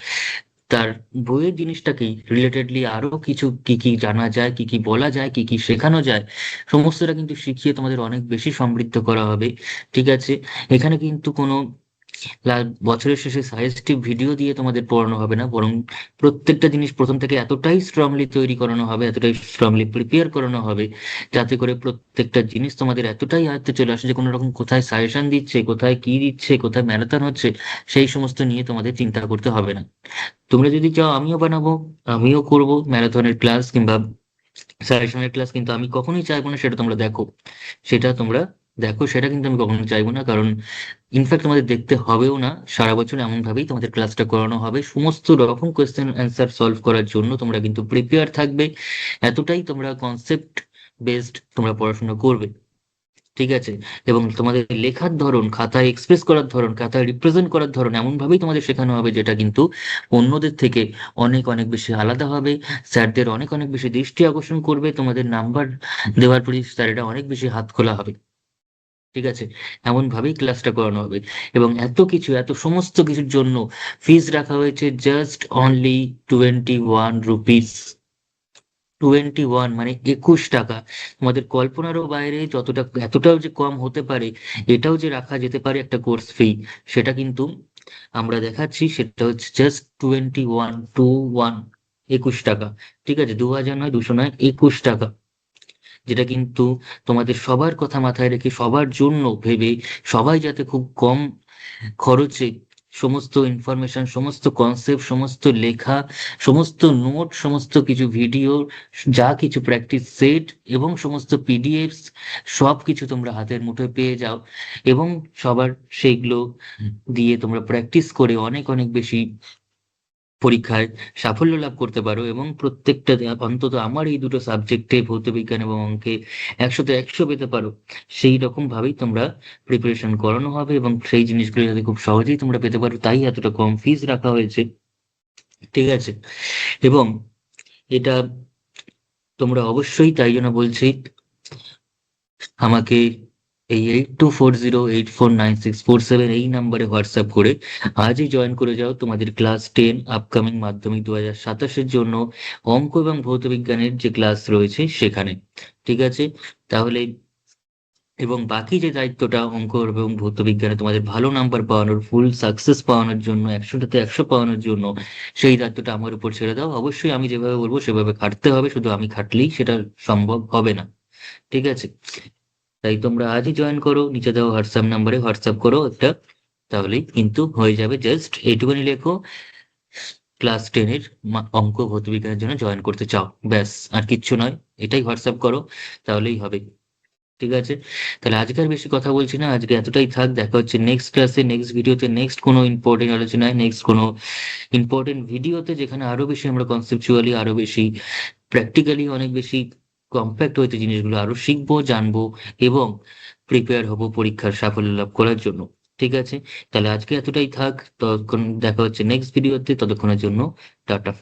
তার বইয়ের জিনিসটাকেই রিলেটেডলি আরো কিছু কি কি জানা যায়, কি কি বলা যায়, কি কি শেখানো যায়, সমস্তটা কিন্তু শিখিয়ে তোমাদের অনেক বেশি সমৃদ্ধ করা হবে। ঠিক আছে, এখানে কিন্তু কোনো বছরের শেষে সাজেস্টিভ ভিডিও দিয়ে তোমাদের পড়ানো হবে না, বরং প্রত্যেকটা জিনিস প্রথম থেকে এতটাই স্ট্রংলি তৈরি করানো হবে, এতটাই স্ট্রংলি প্রিপেয়ার করানো হবে, যাতে করে প্রত্যেকটা জিনিস তোমাদের এতটাই আয়ত্তে চলে আসে যে কোনো রকম কোথায় সাজেশন দিচ্ছে, কোথায় কি দিচ্ছে, কোথায় ম্যারাথন হচ্ছে, সেই সমস্ত নিয়ে তোমাদের চিন্তা করতে হবে না। তোমরা যদি চাও আমিও বানাবো, আমিও করব ম্যারাথনের ক্লাস কিংবা সাজেশনের ক্লাস, কিন্তু আমি কখনোই চাইবো না সেটা তোমরা দেখো, সেটা তোমরা দেখো, সেটা কিন্তু আমি কখনো চাইবো না। কারণ ইনফ্যাক্ট তোমাদের দেখতে হবেও না, সারা বছর এমন ভাবেই তোমাদের ক্লাসটা করানো হবে, সমস্ত রকম কোয়েশ্চেন অ্যান্সার সলভ করার জন্য তোমরা কিন্তু প্রিপেয়ার থাকবে। এতটাই তোমরা কনসেপ্ট বেসড তোমরা পড়াশোনা করবে। ঠিক আছে, এবং তোমাদের লেখার ধরন, খাতায় এক্সপ্রেস করার ধরন, খাতায় রিপ্রেজেন্ট করার ধরন এমন ভাবেই তোমাদের শেখানো হবে, যেটা কিন্তু অন্যদের থেকে অনেক অনেক বেশি আলাদা হবে। স্যারদের অনেক অনেক বেশি দৃষ্টি আকর্ষণ করবে, তোমাদের নাম্বার দেওয়ার প্রতি স্যারেরা অনেক বেশি হাত খোলা হবে। ঠিক আছে, এমন ভাবেই ক্লাসটা করানো হবে। এবং এত কিছু, এত সমস্ত কিছুর জন্য ফিস রাখা হয়েছে জাস্ট অনলি 21 রুপিস। 21 মানে 21 টাকা। তোমাদের কল্পনারও বাইরে, যতটা এতটাও যে কম হতে পারে, এটাও যে রাখা যেতে পারে একটা কোর্স ফি, সেটা কিন্তু আমরা দেখাচ্ছি। সেটা হচ্ছে জাস্ট 21 ঠিক আছে, 2000 নয়, 200 নয়, 21 টাকা। যেটা কিন্তু তোমাদের সবার কথা মাথায় রেখে, সবার জন্য ভেবে, সবাই যাতে খুব কম খরচে সমস্ত ইনফরমেশন, সমস্ত কনসেপ্ট, সমস্ত লেখা, সমস্ত নোট, সমস্ত কিছু ভিডিও, যা কিছু প্র্যাকটিস সেট এবং সমস্ত পিডিএফস, সব কিছু তোমরা হাতের মুঠোয় পেয়ে যাও, এবং সবার সেইগুলো দিয়ে তোমরা প্র্যাকটিস করে অনেক অনেক বেশি পরীক্ষায় সাফল্য লাভ করতে পারো, এবং প্রত্যেকটা অন্তত আমার এই দুটো সাবজেক্টে, ভৌতবিজ্ঞান এবং অঙ্কে 100-তে 100 পেতে পারো, সেই রকম ভাবেই তোমরা প্রিপারেশন করানো হবে, এবং সেই জিনিসগুলো যাতে খুব সহজেই তোমরা পেতে পারো, তাই এতটা কম ফিস রাখা হয়েছে। ঠিক আছে, এবং এটা তোমরা অবশ্যই, তাই জন্য বলছি, আমাকে এই 8240849647 এই নাম্বারে হোয়াটসঅ্যাপ করে আজই জয়েন করে যাও তোমাদের ক্লাস 10 আপকামিং মাধ্যমিক 2027-এর জন্য অঙ্ক এবং ভৌত বিজ্ঞানের যে ক্লাস রয়েছে সেখানে। ঠিক আছে? তাহলে এবং বাকি যে দায়িত্বটা অঙ্ক এবং ভৌত বিজ্ঞানে তোমাদের ভালো নাম্বার পাওয়ানোর, ফুল সাকসেস পাওয়ানোর জন্য, 100টাতে 100 পাওয়ানোর জন্য, সেই দায়িত্বটা আমার উপর ছেড়ে দাও। অবশ্যই আমি যেভাবে বলবো সেভাবে খাটতে হবে, শুধু আমি খাটলেই সেটা সম্ভব হবে না। ঠিক আছে? তাই তোমরা আজই জয়েন করো, নিচে দেওয়া হোয়াটসঅ্যাপ নাম্বারে হোয়াটসঅ্যাপ করো একটা, তাহলেই কিন্তু হয়ে যাবে। জাস্ট এইটুকুনি লেখো, ক্লাস 10-এর অঙ্ক ভৌত বিজ্ঞানের জন্য জয়েন করতে চাও, ব্যাস, আর কিচ্ছু নয়। এটাই হোয়াটসঅ্যাপ করো, তাহলেই হবে। ঠিক আছে? তাহলে আজকে আর বেশি কথা বলছি না, আজকে এতটাই থাক। দেখা হচ্ছে নেক্সট ক্লাসে, নেক্সট ভিডিওতে, নেক্সট কোনো ইম্পর্টেন্ট আলোচনায়, নেক্সট কোনো ইম্পর্টেন্ট ভিডিওতে, যেখানে আরো বেশি আমরা কনসেপচুয়ালি, আরো বেশি প্র্যাকটিক্যালি, অনেক বেশি কম্প্যাক্ট হইতে জিনিসগুলো আরো শিখবো, জানবো এবং প্রিপেয়ার হব পরীক্ষার সাফল্য লাভ করার জন্য। ঠিক আছে? তাহলে আজকে এতটাই থাক, ততক্ষণ দেখা হচ্ছে নেক্সট ভিডিওতে, ততক্ষণের জন্য টাটা।